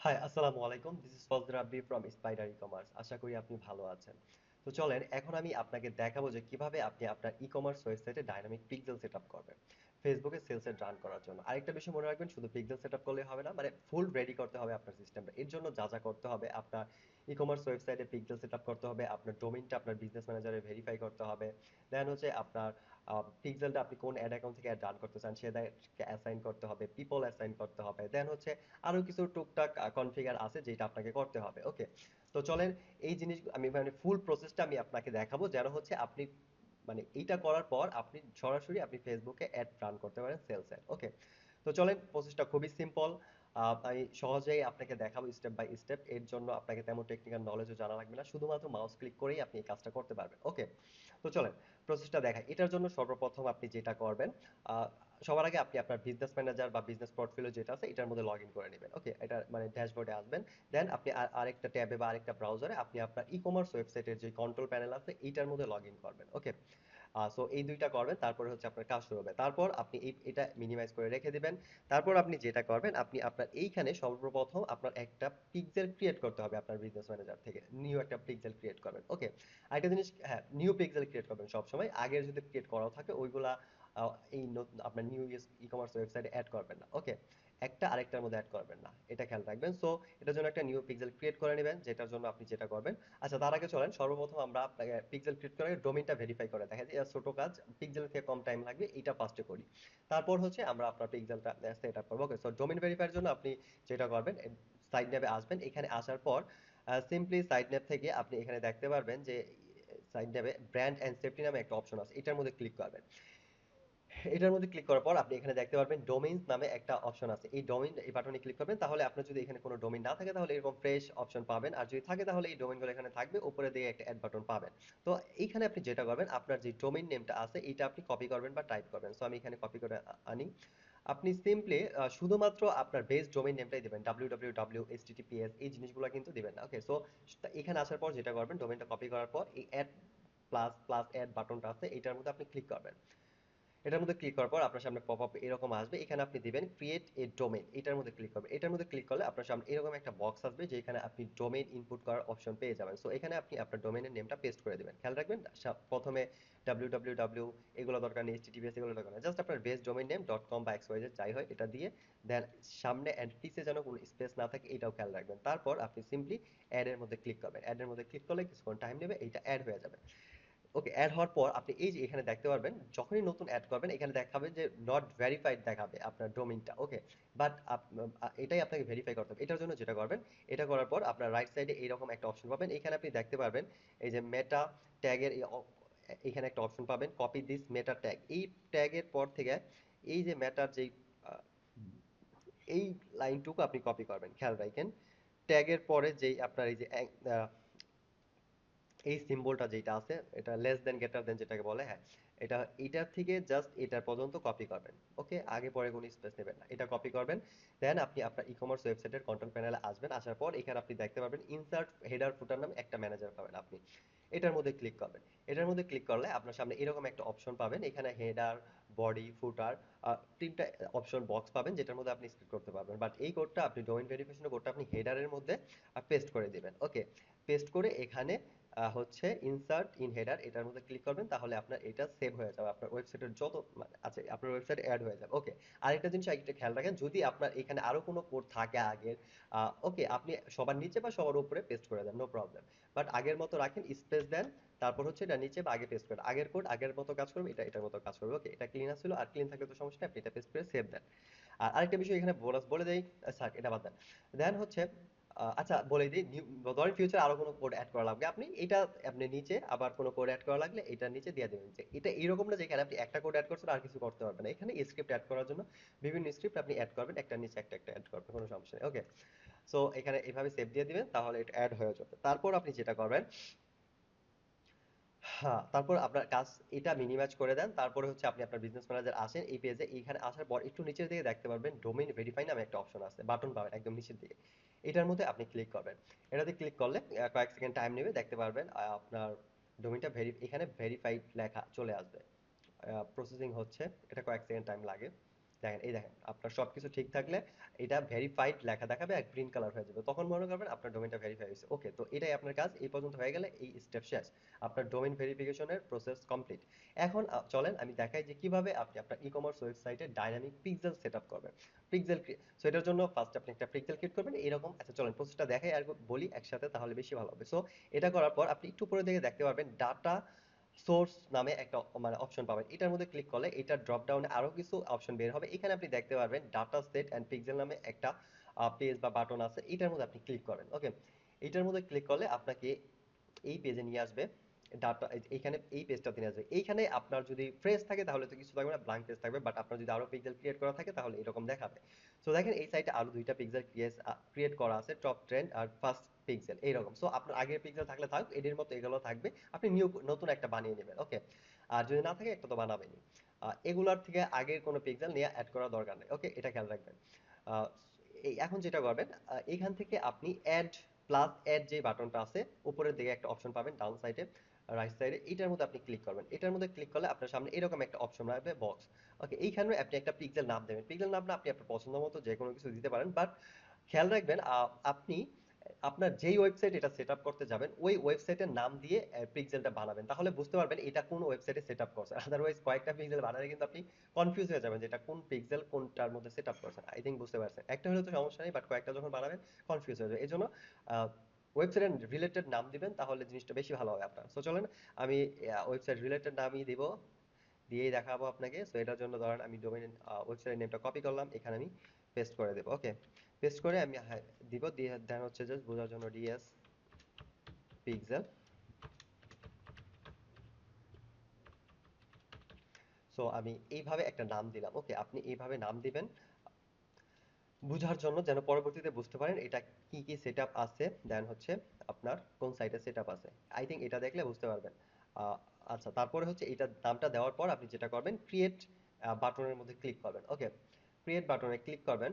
High, আসসালামু আলাইকুম। This is Fazal Rabbi from Spider e-commerce. আশা করি আপনি ভালো আছেন। তো চলেন এখন আমি আপনাকে দেখাবো যে কিভাবে আপনি আপনার ই-কমার্স ওয়েবসাইটে ডাইনামিক পিক্সেল সেটআপ করবেন। ফেসবুকে সেলস এর রান করার জন্য। আরেকটা বিষয় মনে রাখবেন, শুধু পিক্সেল সেটআপ করলেই হবে না, মানে ফুল রেডি করতে হবে আপনার সিস্টেমটা। এর জন্য যা করতে হবে, আপনার ই-কমার্স ওয়েবসাইটে পিক্সেল সেটআপ করতে হবে, আপনার ডোমেইনটা আপনার বিজনেস ম্যানেজারে ভেরিফাই করতে হবে। দেন হচ্ছে আপনার পিক্সেলটা আপনি কোন অ্যাড অ্যাকাউন্ট থেকে অ্যাড রান করতে চান সেটাকে অ্যাসাইন করতে হবে, পিপল অ্যাসাইন করতে হবে। দেন হচ্ছে আরো কিছু টুকটাক কনফিগার আছে যেটা আপনাকে করতে হবে। ওকে, তো চলেন এই জিনিস আমি মানে ফুল প্রসেসটা আমি আপনাকে দেখাবো, যেন হচ্ছে আপনি মানে এইটা করার পর আপনি সরাসরি আপনি ফেসবুকে অ্যাড রান করতে পারেন, সেলস অ্যাড। ওকে, তো চলেন প্রসেসটা খুবই সিম্পল। আমি সহজেই আপনাকে দেখাবো স্টেপ বাই স্টেপ। এর জন্য আপনাকে তেমন টেকনিক্যাল নলেজও জানা লাগবে না, শুধুমাত্র মাউস ক্লিক করেই আপনি এই কাজটা করতে পারবেন। ওকে, তো চলেন প্রসেসটা দেখাই। এটার জন্য সর্বপ্রথম আপনি যেটা করবেন, আহ, সবার আগে আপনি আপনার বিজনেস ম্যানেজার বা বিজনেস পোর্টফোলিও যেটা আছে এটার মধ্যে লগ ইন করে নেবেন। ওকে, এটা মানে ড্যাশবোর্ডে আসবেন। দেন আপনি আরেকটা ট্যাবে বা আরেকটা ব্রাউজারে আপনি আপনার ই কমার্স ওয়েবসাইটের যে কন্ট্রোল প্যানেল আছে এইটার মধ্যে লগ ইন করবেন। ওকে, সো এই দুইটা করবেন, তারপরে হচ্ছে আপনার কাজ শুরু হবে। তারপর আপনি এটা মিনিমাইজ করে রেখে দিবেন। তারপর আপনি যেটা করবেন, আপনি আপনার এইখানে সর্বপ্রথম আপনার একটা পিক্সেল ক্রিয়েট করতে হবে আপনার বিজনেস ম্যানেজার থেকে। নিউ একটা পিক্সেল ক্রিয়েট করবেন। ওকে, আরেকটা জিনিস, হ্যাঁ, নিউ পিক্সেল ক্রিয়েট করবেন সবসময়। আগের যদি ক্রিয়েট করাও থাকে ওইগুলা এই নতুন আপনার নিউ ই কমার্স ওয়েবসাইটে অ্যাড করবেন না। ওকে, একটা আরেকটার মধ্যে অ্যাড করবেন না, এটা খেয়াল রাখবেন। সো এটার জন্য একটা নিউ পিক্সেল ক্রিয়েট করে নেবেন, যেটার জন্য আপনি যেটা করবেন। আচ্ছা, তার আগে চলেন সর্বপ্রথম আমরা আপনাকে পিক্সেল ক্রিয়েট করে ডোমেইনটা ভেরিফাই করে দেখা যায় ছোট কাজ, পিক্সেলের থেকে কম টাইম লাগবে, এইটা ফার্স্টে করি। তারপর হচ্ছে আমরা আপনার পিক্সেলটা সেট আপ করবো। ওকে, সো ডোমেইন ভেরিফাইয়ের জন্য আপনি যেটা করবেন, সাইড ন্যাবে আসবেন। এখানে আসার পর সিম্পলি সাইড ন্যাব থেকে আপনি এখানে দেখতে পারবেন যে সাইড ন্যাবে ব্র্যান্ড এন্ড সেফটি নামে একটা অপশন আছে, এটার মধ্যে ক্লিক করবেন। এটার মধ্যে ক্লিক করার পর আপনি এখানে দেখতে পারবেন ডোমেইনস নামে একটা অপশন আছে। এই ডোমেইন এই বাটনে ক্লিক করবেন, তাহলে আপনার যদি এখানে কোনো ডোমেইন না থাকে তাহলে এরকম ফ্রেশ অপশন পাবেন, আর যদি থাকে তাহলে এই ডোমেইনগুলো এখানে থাকবে, উপরে দিকে একটা অ্যাড বাটন পাবেন। তো এইখানে আপনি যেটা করবেন, আপনার যে ডোমেইন নেমটা আছে এইটা আপনি কপি করবেন বা টাইপ করবেন। সো আমি এখানে কপি করে আনি। আপনি সিম্পলি শুধুমাত্র আপনার বেস ডোমেইন নেমটাই দিবেন, www https এই জিনিসগুলো কিন্তু দিবেন না। ওকে, সো এখানে আসার পর যেটা করবেন, ডোমেইনটা কপি করার পর এই অ্যাড প্লাস প্লাস অ্যাড বাটনটা আছে, এটার মধ্যে আপনি ক্লিক করবেন। এটার মধ্যে ক্লিক করার পর আপনার সামনে পপ আপ এরকম আসবে, এখানে আপনি দিবেন ক্রিয়েট এ ডোমেইন, এটার মধ্যে ক্লিক করবেন। এটার মধ্যে ক্লিক করলে আপনার সামনে এরকম একটা বক্স আসবে যেখানে আপনি ডোমেইন ইনপুট করার অপশন পেয়ে যাবেন। সো এখানে আপনি আপনার ডোমেইনের নেমটা পেস্ট করে দিবেন। খেয়াল রাখবেন প্রথমে www এগুলো দরকার নেই, https এগুলো দরকার নেই, জাস্ট আপনার বেস ডোমেইন নেম .com বা xyz যাই হয় এটা দিয়ে দেন সামনে এন্ড পিছে যেন কোনো স্পেস না থাকে এটাও খেয়াল রাখবেন। তারপর আপনি সিম্পলি অ্যাড এর মধ্যে ক্লিক করবেন। অ্যাড এর মধ্যে ক্লিক করলে কিছুক্ষণ টাইম নেবে, এইটা অ্যাড হয়ে যাবে। ওকে, অ্যাড হওয়ার পর আপনি এই যে এখানে দেখতে পারবেন, যখনই নতুন অ্যাড করবেন এখানে দেখাবে যে নট ভেরিফাইড দেখাবে আপনার ডোমেইনটা। ওকে, বাট এটাই আপনাকে ভেরিফাই করতে হবে। এটার জন্য যেটা করবেন, এটা করার পর আপনার রাইট সাইডে এইরকম একটা অপশন পাবেন, এখানে আপনি দেখতে পারবেন এই যে মেটা ট্যাগের এখানে একটা অপশন পাবেন, কপি দিস মেটা ট্যাগ। এই ট্যাগের পর থেকে এই যে মেটার যেই আহ, এই লাইনটুকু আপনি কপি করবেন। খেয়াল রাখেন, ট্যাগের পরে যেই আপনার এই যে এই সিম্বলটা যেটা আছে, এটা লেস দেন গ্রেটার দেন যেটাকে বলে, হ্যাঁ, এটা এটার থেকে জাস্ট এটা পর্যন্ত কপি করবেন। ওকে, আগে পরে কোনো স্পেস নেবেন না, এটা কপি করবেন। দেন আপনি আপনার ই কমার্স ওয়েবসাইটের কন্ট্রোল প্যানেলে আসবেন। আসার পর এখানে আপনি দেখতে পাবেন ইনসার্ট হেডার ফুটার নামে একটা ম্যানেজার পাবেন আপনি। এটার মধ্যে ক্লিক করবেন। এটার মধ্যে ক্লিক করলে আপনার সামনে এরকম একটা অপশন পাবেন, এখানে হেডার, বডি, ফুটার, তিনটা অপশন বক্স পাবেন যেটার মধ্যে আপনি স্ক্রিপ্ট করতে পারবেন। বাট এই কোডটা আপনি ডোমেইন ভেরিফিকেশনের কোডটা আপনি হেডারের মধ্যে পেস্ট করে দিবেন। ওকে, পেস্ট করে এখানে হচ্ছে ইনসার্ট ইন হেডার এটার মধ্যে ক্লিক করবেন, তাহলে আপনার এটা সেভ হয়ে যাবে আপনার ওয়েবসাইটের যত আছে আপনার ওয়েবসাইটে অ্যাড হয়ে যাবে। ওকে, আরেকটা জিনিস একটা খেয়াল রাখেন, যদি আপনার এখানে আরো কোনো কোড থাকে আগের, ওকে, আপনি সবার নিচে বা সবার উপরে পেস্ট করে দেন, নো প্রবলেম। বাট আগের মতো রাখেন, স্পেস দেন, তারপর হচ্ছে এটা নিচে বা আগে পেস্ট করেন। আগের কোড আগের মতো কাজ করবে, এটা এটার মতো কাজ করবে। ওকে, এটা ক্লিন ছিল, আর ক্লিন থাকলে তো সমস্যা নেই, আপনি এটা পেস্ট করে সেভ দেন। আর আরেকটা বিষয় এখানে বোনাস বলে দেই, স্যার এটা বাদ দেন। দেন হচ্ছে আচ্ছা বলে দিই, ধরেন ফিউচার আরো কোনো কোড অ্যাড করা লাগবে, আপনি এটা আপনি নিচে আবার কোনো কোড অ্যাড করা লাগলে এটা নিচে দিয়ে দেবেন। যে এটা এরকম না যে এখানে আপনি একটা কোড অ্যাড করছেন আর কিছু করতে পারবেন না, এখানে স্ক্রিপ্ট অ্যাড করার জন্য বিভিন্ন স্ক্রিপ্ট আপনি অ্যাড করবেন, একটা নিচে একটা একটা অ্যাড করবেন, কোনো সমস্যা নেই। ওকে, সো এখানে এইভাবে সেভ দিয়ে দিবেন, তাহলে এটা অ্যাড হয়ে যাবে। তারপর আপনি যেটা করবেন, হ্যাঁ, তারপর আপনার কাজ এটা মিনিমাইজ করে দেন। তারপরে হচ্ছে আপনি আপনার বিজনেস ম্যানেজার আসেন এই পেজে, এইখানে আসার পর একটু নিচের দিকে দেখতে পারবেন ডোমেইন ভেরিফাই নামে একটা অপশন আছে, বাটন পাবেন একদম নিচের দিকে। এটার মধ্যে আপনি ক্লিক করবেন। এটাতে ক্লিক করলে কয়েক সেকেন্ড টাইম নেবে, দেখতে পারবেন আপনার ডোমেইনটা এখানে ভেরিফাইড লেখা চলে আসবে। প্রসেসিং হচ্ছে, এটা কয়েক সেকেন্ড টাইম লাগে। দেখেন, এই দেখেন আপনার সবকিছু ঠিক থাকলে এটা ভেরিফাইড লেখা দেখাবে আর গ্রিন কালার হয়ে যাবে, তখন মনে করবেন আপনার ডোমেইনটা ভেরিফাই হয়েছে। ওকে, তো এটাই আপনার কাজ, এই পর্যন্ত হয়ে গেলে এই স্টেপ শেষ, আপনার ডোমেইন ভেরিফিকেশনের প্রসেস কমপ্লিট। এখন চলেন আমি দেখাই যে কিভাবে আপনি আপনার ই কমার্স ওয়েবসাইটে ডাইনামিক পিক্সেল সেট আপ করবেন। পিক্সেল, সো এটার জন্য ফার্স্ট আপনি একটা পিক্সেল ক্রিয়েট করবেন এরকম। আচ্ছা চলেন প্রসেসটা দেখাই আর বলি একসাথে, তাহলে বেশি ভালো হবে। সো এটা করার পর আপনি একটু উপরে দিকে দেখতে পারবেন ডাটা সোর্স নামে একটা মানে অপশন পাবেন, এটার মধ্যে ক্লিক করলে এটা ড্রপ ডাউনে আরো কিছু অপশন বের হবে, এখানে আপনি দেখতে পারবেন ডাটা সেট এন্ড পিক্সেল নামে একটা পেজ বা বাটন আছে, এটার মধ্যে আপনি ক্লিক করেন। ওকে, এটার মধ্যে ক্লিক করলে আপনাকে এই পেজে নিয়ে আসবে। ডাটা এইখানে এই পেজটা নিয়ে আসবে, এইখানে আপনার যদি ফ্রেশ থাকে তাহলে তো কিছু থাকবে না, ব্ল্যাঙ্ক পেজ থাকবে, বাট আপনার যদি আরো পিক্সেল ক্রিয়েট করা থাকে তাহলে এরকম দেখাবে। সো দেখেন এই সাইটে আরো দুইটা পিক্সেল ক্রিয়েট করা আছে, টপ ট্রেন্ড আর ফার্স্ট পিক্সেল এইরকম। সো আপনার আগের পিক্সেল থাকলে থাক, এদের মতো এগুলো থাকবে, আপনি নতুন একটা বানিয়ে নেবেন। ওকে, আর যদি না থাকে একটা তো বানাবেনই। এগুলার থেকে আগের কোনো পিক্সেল নিয়ে অ্যাড করার দরকার নেই। ওকে, এটা খেয়াল রাখবেন। আহ, এই এখন যেটা করবেন, এইখান থেকে আপনি অ্যাড প্লাস অ্যাড যে বাটনটা আছে উপরের দিকে একটা অপশন পাবেন ডাউন সাইডে রাইট সাইডে, এটার মধ্যে আপনি ক্লিক করবেন। এটার মধ্যে ক্লিক করলে আপনার সামনে এরকম একটা অপশন আসবে বক্স। ওকে, এইখানে আপনি একটা পিক্সেল নাম দেবেন, পিক্সেল নামটা আপনি আপনার পছন্দ মতো যে কোনো কিছু দিতে পারেন, বাট খেয়াল রাখবেন আপনি আপনার যেই ওয়েবসাইট এটা সেট আপ করতে যাবেন ওই ওয়েবসাইটের নাম দিয়ে পিক্সেলটা বানাবেন, তাহলে বুঝতে পারবেন এটা কোন ওয়েবসাইটে সেট আপ করছে। আদারওয়াইজ কয়েকটা পিক্সেল বানালে কিন্তু আপনি কনফিউজ হয়ে যাবেন যে এটা কোন পিক্সেল কোনটার মধ্যে সেট আপ করছেন। আই থিঙ্ক বুঝতে পারছেন, একটা হলে তো সমস্যা নেই, বাট কয়েকটা যখন বানাবেন কনফিউজ হয়ে যাবে। এই জন্য ওয়েবসাইটের রিলেটেড নাম দিবেন, তাহলে জিনিসটা বেশি ভালো হবে আপনার। সো চলেন আমি ওয়েবসাইট রিলেটেড নামই দিব, দিয়েই দেখাবো আপনাকে। সো এটার জন্য ধরেন আমি ডোমেইন ওয়েবসাইট নেমটা কপি করলাম, এখানে আমি পেস্ট করে দেবো। ওকে, পেস্ট করে আমি দিব, দিয়ে দেন হচ্ছে জাস্ট বোঝার জন্য ডিএস পিক্সেল। সো আমি এইভাবে একটা নাম দিলাম। ওকে, আপনি এইভাবে নাম দিবেন বুঝার জন্য, যেন পরবর্তীতে বুঝতে পারেন এটা কি কি সেটআপ আছে, দেন হচ্ছে আপনার কোন সাইটে সেটআপ আছে। আই থিঙ্ক এটা দেখলে বুঝতে পারবেন। আহ, আচ্ছা, তারপরে হচ্ছে এটা নামটা দেওয়ার পর আপনি যেটা করবেন ক্রিয়েট বাটনের মধ্যে ক্লিক করবেন। ওকে, ক্রিয়েট বাটনে ক্লিক করবেন।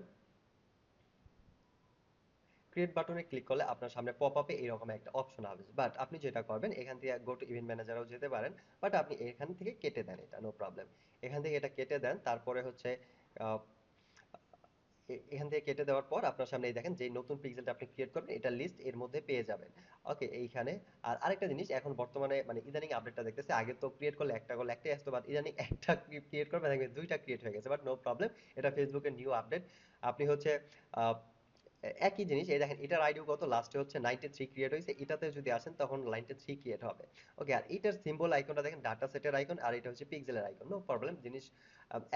ক্রিয়েট বাটনে ক্লিক করলে আপনার সামনে পপ আপে এরকম একটা অপশন আসবে, বাট আপনি যেটা করবেন এখান থেকে গো টু ইভেন্ট ম্যানেজারও যেতে পারেন, বাট আপনি এখান থেকে কেটে দেন, এটা নো প্রবলেম। এখান থেকে এটা কেটে দেন, তারপরে হচ্ছে আহ, এখান থেকে কেটে দেওয়ার পর আপনার সামনে এই দেখেন যে নতুন পিক্সেলটা আপনি ক্রিয়েট করবেন এটা লিস্ট এর মধ্যে পেয়ে যাবেন। ওকে, এইখানে আর আরেকটা জিনিস এখন বর্তমানে মানে ইদানিং আপডেটটা দেখতেছে, আগে তো ক্রিয়েট করলে একটা করলে একটাই আসতো, বাট ইদানিং একটা ক্রিয়েট করবে দেখবেন দুইটা ক্রিয়েট হয়ে গেছে, বাট নো প্রবলেম, এটা ফেসবুকের নিউ আপডেট। আপনি হচ্ছে আহ, একই জিনিস, এই দেখেন এটার আইডিও কত লাস্টে হচ্ছে 93 ক্রিয়েট হয়েছে, এটাতে যদি আসেন তখন 93 ক্রিয়েট হবে। ওকে, আর এটার সিম্বল আইকনটা দেখেন ডাটা সেটের আইকন, আর এটা হচ্ছে পিক্সেলের আইকন, নো প্রবলেম, জিনিস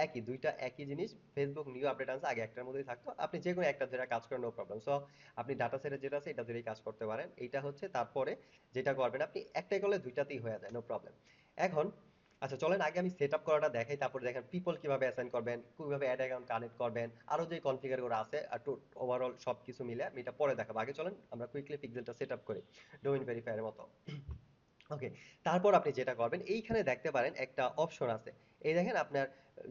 একই, দুইটা একই জিনিস। ফেসবুক নিউ আপডেট আনছে, আগে একটার মধ্যেই থাকতো, আপনি যে কোনো একটা ধরে কাজ করেন নো প্রবলেম। সো আপনি ডাটা সেটে যেটা আছে এটা ধরেই কাজ করতে পারেন। এইটা হচ্ছে তারপরে যেটা করবেন আপনি একটাই করলে দুইটাতেই হয়ে যায়, নো প্রবলেম। এখন আচ্ছা চলেন আগে আমি সেট আপ করাটা দেখাই, তারপরে দেখেন পিপল কিভাবে অ্যাসাইন করবেন, কিভাবে অ্যাড অ্যাকাউন্ট কানেক্ট করবেন, আরো যে কনফিগার করা আছে আর ওভারঅল সবকিছু মিলে আমি এটা পরে দেখাবো। আগে চলেন আমরা কুইকলি পিক্সেলটা সেট আপ করি ডোমেইন ভেরিফায়ারের মতো। ওকে, তারপর আপনি যেটা করবেন এইখানে দেখতে পারেন একটা অপশন আছে, এই দেখেন আপনার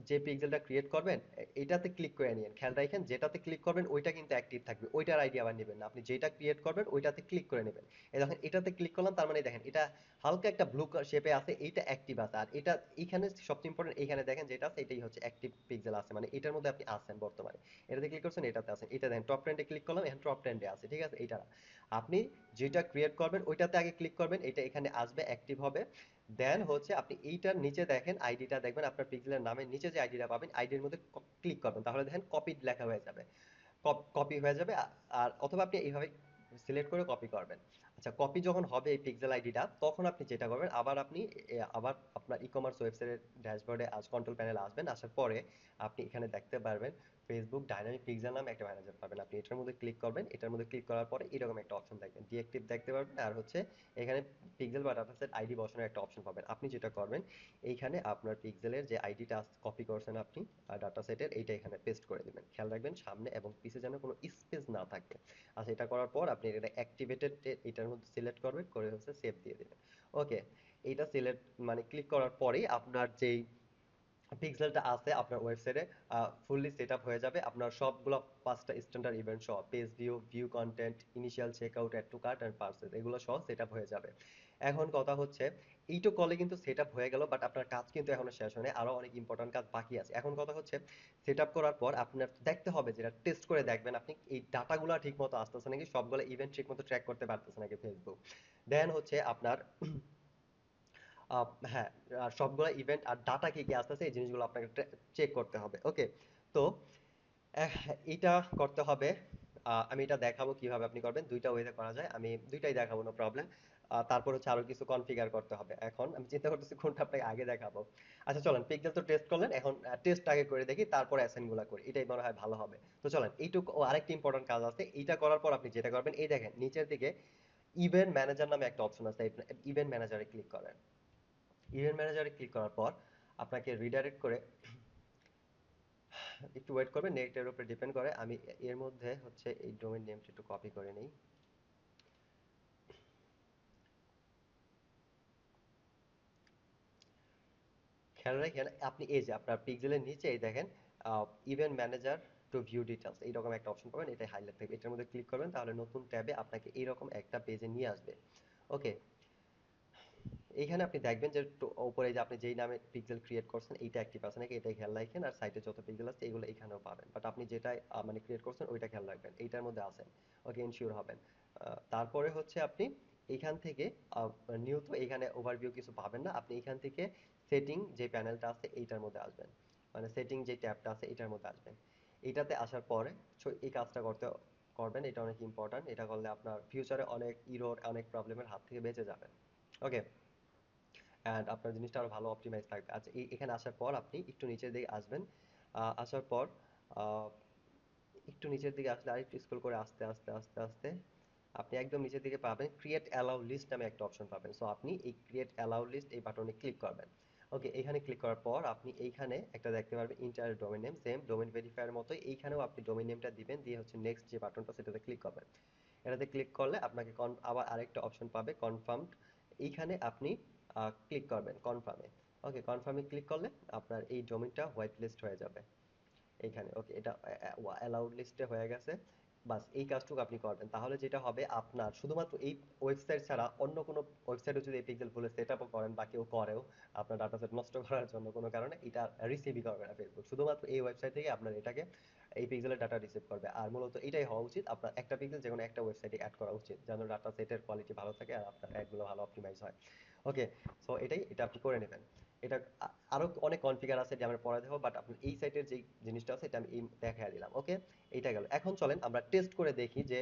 যে পিক্সেলটা ক্রিয়েট করবেন এইটাতে ক্লিক করে নিন, খেয়াল রাখেন যেটাতে ক্লিক করবেন ওইটা কিন্তু অ্যাক্টিভ থাকবে, ওইটার আইডি আবার নেবেন না, আপনি যেটা ক্রিয়েট করবেন ওইটাতে ক্লিক করে নেবেন। এই দেখেন এটাতে ক্লিক করলাম, তার মানে দেখেন এটা হালকা একটা ব্লু শেপে আছে, এইটা অ্যাক্টিভ আছে, আর এটা এইখানে সবচেয়ে ইম্পর্টেন্ট, এইখানে দেখেন যেটা আছে এটাই হচ্ছে অ্যাক্টিভ পিক্সেল আছে, মানে এটার মধ্যে আপনি আছেন বর্তমানে। এটাতে ক্লিক করছেন, এটাতে আছেন, এটা দেখেন টপ ট্রেন্ডে ক্লিক করলাম, এখন টপ ট্রেন্ডে আছে, ঠিক আছে। এটা আপনি যেটা ক্রিয়েট করবেন ওইটাতে আগে ক্লিক করবেন, এটা এখানে আসবে অ্যাক্টিভ হবে। দেন হচ্ছে আপনি এইটার নিচে দেখেন আইডিটা দেখবেন, আপনার পিক্সেলের নামের নিচে যে আইডিটা পাবেন আইডির মধ্যে ক্লিক করবেন, তাহলে দেখেন কপিড লেখা হয়ে যাবে, কপি হয়ে যাবে। আর অথবা আপনি এইভাবে সিলেক্ট করে কপি করবেন। আচ্ছা, কপি যখন হবে এই পিক্সেল আইডিটা তখন আপনি যেটা করবেন আবার আপনি আবার আপনার ই কমার্স ওয়েবসাইটের ড্যাশবোর্ডে কন্ট্রোল প্যানেলে আসবেন, আসার পরে আপনি এখানে দেখতে পারবেন ফেসবুক ডাইনামিক পিক্সেল নামে একটা ম্যানেজার পাবেন, আপনি এটার মধ্যে ক্লিক করবেন, এটার মধ্যে ক্লিক করার পরে এরকম একটা অপশন দেখবেন ডিএক্টিভ দেখতে পারবেন, আর হচ্ছে এখানে পিক্সেল বা ডাটাসেট আইডি বসানোর একটা অপশন পাবেন। আপনি যেটা করবেন এইখানে আপনার পিক্সেলের যে আইডিটা কপি করছেন আপনি ডাটা সেটের, এইটা এখানে পেস্ট করে দিবেন, খেয়াল রাখবেন সামনে এবং পিছে যেন কোনো স্পেস না থাকে। আচ্ছা, এটা করার পর আপনি এটা অ্যাক্টিভেটেড এটার মধ্যে সিলেক্ট করবেন, করে হচ্ছে সেভ দিয়ে দিবেন। ওকে, এইটা সিলেক্ট মানে ক্লিক করার পরেই আপনার যেই পিক্সেলটা আছে আপনার ওয়েবসাইটে ফুললি সেট আপ হয়ে যাবে। আপনার সবগুলো 5টা স্ট্যান্ডার্ড ইভেন্ট সহ page view, view content, initial checkout, add to cart and purchase এগুলো সহ সেট আপ হয়ে যাবে। এখন কথা হচ্ছে এইটুক করলে কিন্তু সেট আপ হয়ে গেল, বাট আপনার কাজ কিন্তু এখনো শেষ হয়নি, আরো অনেক ইম্পর্টেন্ট কাজ বাকি আছে। এখন কথা হচ্ছে সেট আপ করার পর আপনার দেখতে হবে, যেটা টেস্ট করে দেখবেন আপনি এই ডাটাগুলো ঠিক মতো আসতেছে নাকি, সবগুলো ইভেন্ট ঠিক মতো ট্র্যাক করতে পারতেছে নাকি ফেসবুক। দেন হচ্ছে আপনার হ্যাঁ, আর সবগুলো ইভেন্ট আর ডাটা কি কি আসতেছে এই জিনিসগুলো আপনাকে চেক করতে হবে। ওকে, তো আহ, এটা করতে হবে। আমি এটা দেখাবো কিভাবে আপনি করবেন, দুইটা ওয়েতে করা যায়, আমি দুইটাই দেখাবো, নো প্রবলেম। তারপর হচ্ছে আরো কিছু কনফিগার করতে হবে। এখন আমি চিন্তা করতেছি কোনটা আপনাকে আগে দেখাবো। আচ্ছা চলেন, পিক্সেল তো টেস্ট করলেন, এখন টেস্ট আগে করে দেখি, তারপর অ্যাসাইন গুলা করি, এটাই মনে হয় ভালো হবে। তো চলেন এইটুকু, ও আরেকটা ইম্পর্টেন্ট কাজ আছে, এইটা করার পর আপনি যেটা করবেন, এই দেখেন নিচের দিকে ইভেন্ট ম্যানেজার নামে একটা অপশন আছে, ইভেন্ট ম্যানেজারে ক্লিক করেন। ইভেন্ট ম্যানেজারে ক্লিক করার পর আপনাকে রিডাইরেক্ট করে, একটু ওয়েট করবেন, নেটের উপরে ডিপেন্ড করে। আমি এর মধ্যে হচ্ছে এই ডোমেইন নেমটা একটু কপি করে নিই। খেয়াল রাখেন আপনি এই যে আপনার পিক্সেলের নিচে এই দেখেন event manager two view details এইরকম একটা অপশন পাবেন, এটা হাইলাইট থাকবে, এটার মধ্যে ক্লিক করবেন, তাহলে নতুন ট্যাবে আপনাকে এইরকম একটা পেজে নিয়ে আসবে। ওকে, এইখানে আপনি দেখবেন যে উপরে যে আপনি যেই নামে পিক্সেল ক্রিয়েট করছেন এইটা অ্যাক্টিভ আছে নাকি, এটাই খেয়াল রাখেন। আর সাইটে যত পিক্সেল আছে এগুলো এখানেও পাবেন, বাট আপনি যেটা মানে ক্রিয়েট করছেন ওইটা খেয়াল রাখবেন এইটার মধ্যে আছেন। ওকে, ইনশিওর হবেন। তারপরে হচ্ছে আপনি এইখান থেকে নিউ, তো এখানে ওভারভিউ কিছু পাবেন না, আপনি এখান থেকে সেটিং যে প্যানেলটা আছে এইটার মধ্যে আসবেন, মানে সেটিং যে ট্যাবটা আছে এটার মধ্যে আসবেন। এইটাতে আসার পরে এই কাজটা করবেন, এটা অনেক ইম্পর্ট্যান্ট, এটা করলে আপনার ফিউচারে অনেক ইরোর, অনেক প্রবলেমের হাত থেকে বেঁচে যাবেন। ওকে, অ্যান্ড আপনার জিনিসটা আরো ভালো অপটিমাইজ থাকবে। আচ্ছা, এখানে আসার পর আপনি একটু নিচের দিকে আসবেন। আসার পর আহ, একটু নিচের দিকে আসলে আরেকটু স্ক্রল করে আস্তে আস্তে আস্তে আস্তে আপনি একদম নিচের দিকে পাবেন ক্রিয়েট অ্যালাউ লিস্ট নামে একটা অপশন পাবেন। সো আপনি এই ক্রিয়েট অ্যালাউ লিস্ট এই বাটনে ক্লিক করবেন। ওকে, এখানে ক্লিক করার পর আপনি এইখানে একটা দেখতে পারবেন inter domain name, same domain verifier মতোই এইখানেও আপনি ডোমেইন নেমটা দিবেন, দিয়ে হচ্ছে নেক্সট যে বাটনটা সেটাতে ক্লিক করবেন। এটাতে ক্লিক করলে আপনাকে আবার আরেকটা অপশন পাবে কনফার্মড, এইখানে আপনি ক্লিক করবেন কনফার্মে। ওকে, কনফার্মে ক্লিক করলে আপনার এই ডোমেইনটা হোয়াইট লিস্ট হয়ে যাবে এইখানে। ওকে, এটা অ্যালাউড লিস্টে হয়ে গেছে। বাস এই কাজটুকু আপনি করবেন, তাহলে যেটা হবে আপনার শুধুমাত্র এই ওয়েবসাইট ছাড়া অন্য কোনো ওয়েবসাইটে যদি এই পিক্সেল ফুলে সেট আপও করেন বা কেউ করেও আপনার ডাটা সেট নষ্ট করার জন্য কোনো কারণে, এটা রিসিভই করবে না ফেসবুক, শুধুমাত্র এই ওয়েবসাইট থেকে আপনার এটাকে এই পিক্সেলের ডাটা রিসিভ করবে। আর মূলত এটাই হওয়া উচিত, আপনার একটা পিক্সেল যে কোনো একটা ওয়েবসাইটে অ্যাড করা উচিত, যেন ডাটা সেটের কোয়ালিটি ভালো থাকে আর আপনার অ্যাডগুলো ভালো অপটিমাইজ হয়। ওকে, সো এটা আপনি করে নেবেন। এটা আরো অনেক কনফিগার আছে যে আমরা পরে দেখবো, বাট আপনার এই সাইটের যে জিনিসটা আছে এটা আমি দেখাই দিলাম। ওকে, এইটা গেল। এখন চলেন আমরা টেস্ট করে দেখি যে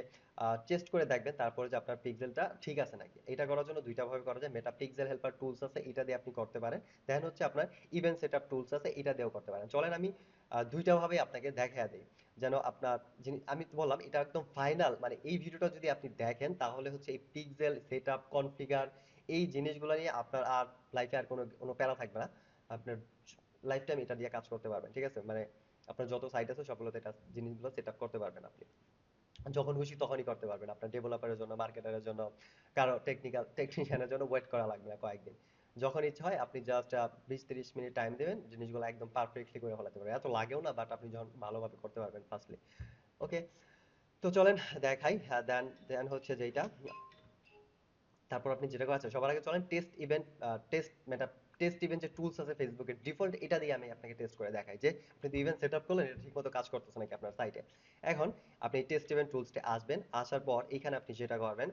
টেস্ট করে দেখবেন তারপরে যে আপনার পিক্সেলটা ঠিক আছে নাকি। এটা করার জন্য দুইটা ভাবে করা যায়, মেটা পিক্সেল হেল্পার টুলস আছে এটা দিয়ে আপনি করতে পারেন, দেন হচ্ছে আপনার ইভেন্ট সেটআপ টুলস আছে এটা দিয়েও করতে পারেন। চলেন আমি দুইটা ভাবে আপনাকে দেখা দিই, যেন আপনার আমি তো বললাম এটা একদম ফাইনাল, মানে এই ভিডিওটা যদি আপনি দেখেন তাহলে হচ্ছে এই পিক্সেল সেটআপ কনফিগার এই জিনিসগুলো নিয়ে আপনার আর লাইফে আর কোনো কোনো প্যারা থাকবে না। আপনার লাইফ টাইম এটা দিয়ে কাজ করতে পারবেন, ঠিক আছে, মানে আপনার যত সাইট আছে সবগুলোতে এটা জিনিসগুলো সেট আপ করতে পারবেন আপনি, যখন খুশি তখনই করতে পারবেন। আপনার ডেভেলপারের জন্য, মার্কেটারের জন্য, কারো টেকনিশিয়ানের জন্য ওয়েট করা লাগবে না কয়েকদিন। যখন ইচ্ছা হয় আপনি জাস্ট 20-30 মিনিট টাইম দেবেন, জিনিসগুলো একদম পারফেক্টলি করে ফেলাতে পারবেন, এত লাগেও না, বাট আপনি যখন ভালোভাবে করতে পারবেন ফার্স্টলি। ওকে, তো চলেন দেখাই। দেন দেন হচ্ছে যেটা, তারপর আপনি যেটা করেছেন সবার আগে চলেন টেস্ট ইভেন্ট, টেস্ট মেটা টেস্ট ইভেন্ট যে টুলস আছে ফেসবুকের ডিফল্ট, এটা দিয়ে আমি আপনাকে টেস্ট করে দেখাই যে আপনি যে ইভেন্ট সেট আপ করলেন এটা ঠিকমতো কাজ করতেছে নাকি আপনার সাইটে। এখন আপনি টেস্ট ইভেন্ট টুলসটা আসবেন, আসার পর এখানে আপনি যেটা করবেন,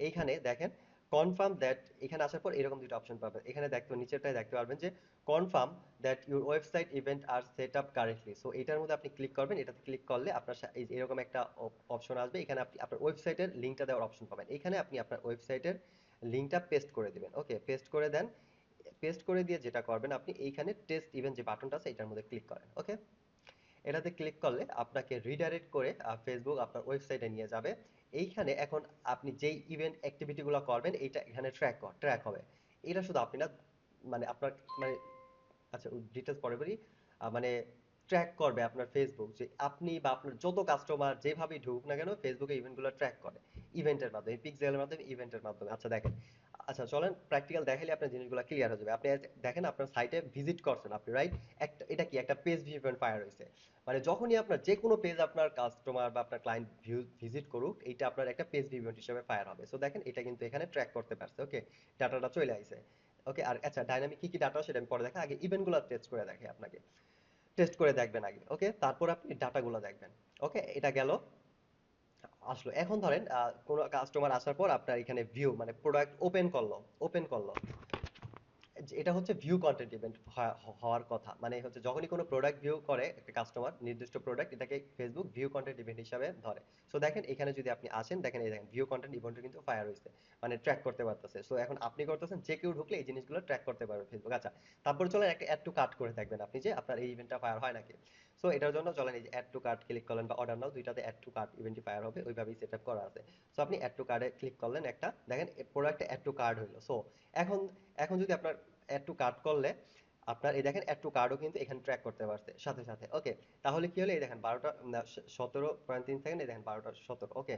এইখানে দেখেন কনফার্ম দ্যাট, এখানে আসার পর এরকম দুটো অপশন পাবেন, এখানে দেখতে নিচেরটায় দেখতে পারবেন যে confirm that your website event are set up correctly. So এটার মধ্যে আপনি ক্লিক করবেন, এটাতে ক্লিক করলে আপনার এই যে এরকম একটা অপশন আসবে, এখানে আপনি আপনার ওয়েবসাইটের লিঙ্কটা দেওয়ার অপশন পাবেন, এখানে আপনি আপনার ওয়েবসাইটের লিঙ্কটা পেস্ট করে দিবেন। ওকে, পেস্ট করে দেন। পেস্ট করে দিয়ে যেটা করবেন আপনি এইখানে টেস্ট ইভেন্ট যে বাটনটা আছে এটার মধ্যে ক্লিক করেন। ওকে, এটাতে ক্লিক করলে আপনাকে রিডাইরেক্ট করে ফেসবুক আপনার ওয়েবসাইটে নিয়ে যাবে। এইখানে এখন আপনি যেই ইভেন্ট অ্যাক্টিভিটিগুলো করবেন এইটা এখানে ট্র্যাক হবে। এটা শুধু আপনি না, মানে আপনার, মানে আচ্ছা ডিটেলস পরে বলি। মানে ট্র্যাক করবে আপনার ফেসবুক, যে আপনি বা আপনার যত কাস্টমার যেভাবেই ঢুকুক না কেন ফেসবুকে ইভেন্টগুলো ট্র্যাক করে ইভেন্টের মাধ্যমে, পিক্সেলের মাধ্যমে, ইভেন্টের মাধ্যমে। আচ্ছা দেখেন আচ্ছা চলেন প্র্যাকটিক্যাল দেখাইলে আপনার জিনিসগুলো ক্লিয়ার হয়ে যাবে। আপনি দেখেন আপনার সাইটে ভিজিট করছেন আপনি, রাইট? একটা এটা কি একটা পেজ ভিউ ইভেন্ট ফায়ার হয়েছে, মানে যখনই আপনার যে কোনো পেজ আপনার কাস্টমার বা আপনার ক্লায়েন্ট ভিজিট করুক, এইটা আপনার একটা পেজ ভিউ ইভেন্ট হিসেবে ফায়ার হবে। সো দেখেন এটা কিন্তু এখানে ট্র্যাক করতে পারছে, ওকে, ডাটাটা চলে আইছে। ওকে, আর আচ্ছা ডাইনামিক কি কি ডাটা সেটা আমি পরে দেখা, আগে ইভেন্টগুলো টেস্ট করে দেখে আপনাকে, টেস্ট করে দেখবেন আগে, ওকে, তারপর আপনি ডাটাগুলো দেখবেন। ওকে, এটা গেল। আসলো এখন ধরেন কোনো কাস্টমার আসার পর আপনার এখানে ভিউ মানে প্রোডাক্ট ওপেন করলো, এটা হচ্ছে ভিউ কন্টেন্ট ইভেন্ট হওয়ার কথা, মানে হচ্ছে যখনই কোনো প্রোডাক্ট ভিউ করে একটা কাস্টমার নির্দিষ্ট প্রোডাক্ট, এটাকে ফেসবুক ভিউ কন্টেন্ট ইভেন্ট হিসাবে ধরে। সো দেখেন এখানে যদি আপনি আসেন, দেখেন এই দেখেন ভিউ কন্টেন্ট ইভেন্ট কিন্তু ফায়ার হয়েছে, মানে ট্র্যাক করতে পারতেছে। সো এখন আপনি করতেছেন, যে কেউ ঢুকলে এই জিনিসগুলো ট্র্যাক করতে পারবে ফেসবুক। আচ্ছা, তারপর চলেন একটা অ্যাড টু কার্ট করে দেখবেন আপনি যে আপনার এই ইভেন্টটা ফায়ার হয় নাকি। সো এটার জন্য চলেন এই যে অ্যাড টু কার্ট ক্লিক করলেন বা অর্ডার নাও, দুইটাতে অ্যাড টু কার্ট ইভেন্টটি ফায়ার হবে, ওইভাবেই সেট আপ করা আছে। সো আপনি অ্যাড টু কার্টে ক্লিক করলেন একটা, দেখেন প্রোডাক্টে অ্যাড টু কার্ট হইলো। সো এখন এখন যদি আপনার অ্যাড টু কার্ট করলে আপনার এই দেখেন অ্যাড টু কার্ডও কিন্তু এখানে ট্র্যাক করতে পারছে সাথে সাথে, ওকে। তাহলে কি হলো, এই দেখেন 12টা 17.3 সেকেন্ড, এই দেখেন 12টা 17, ওকে,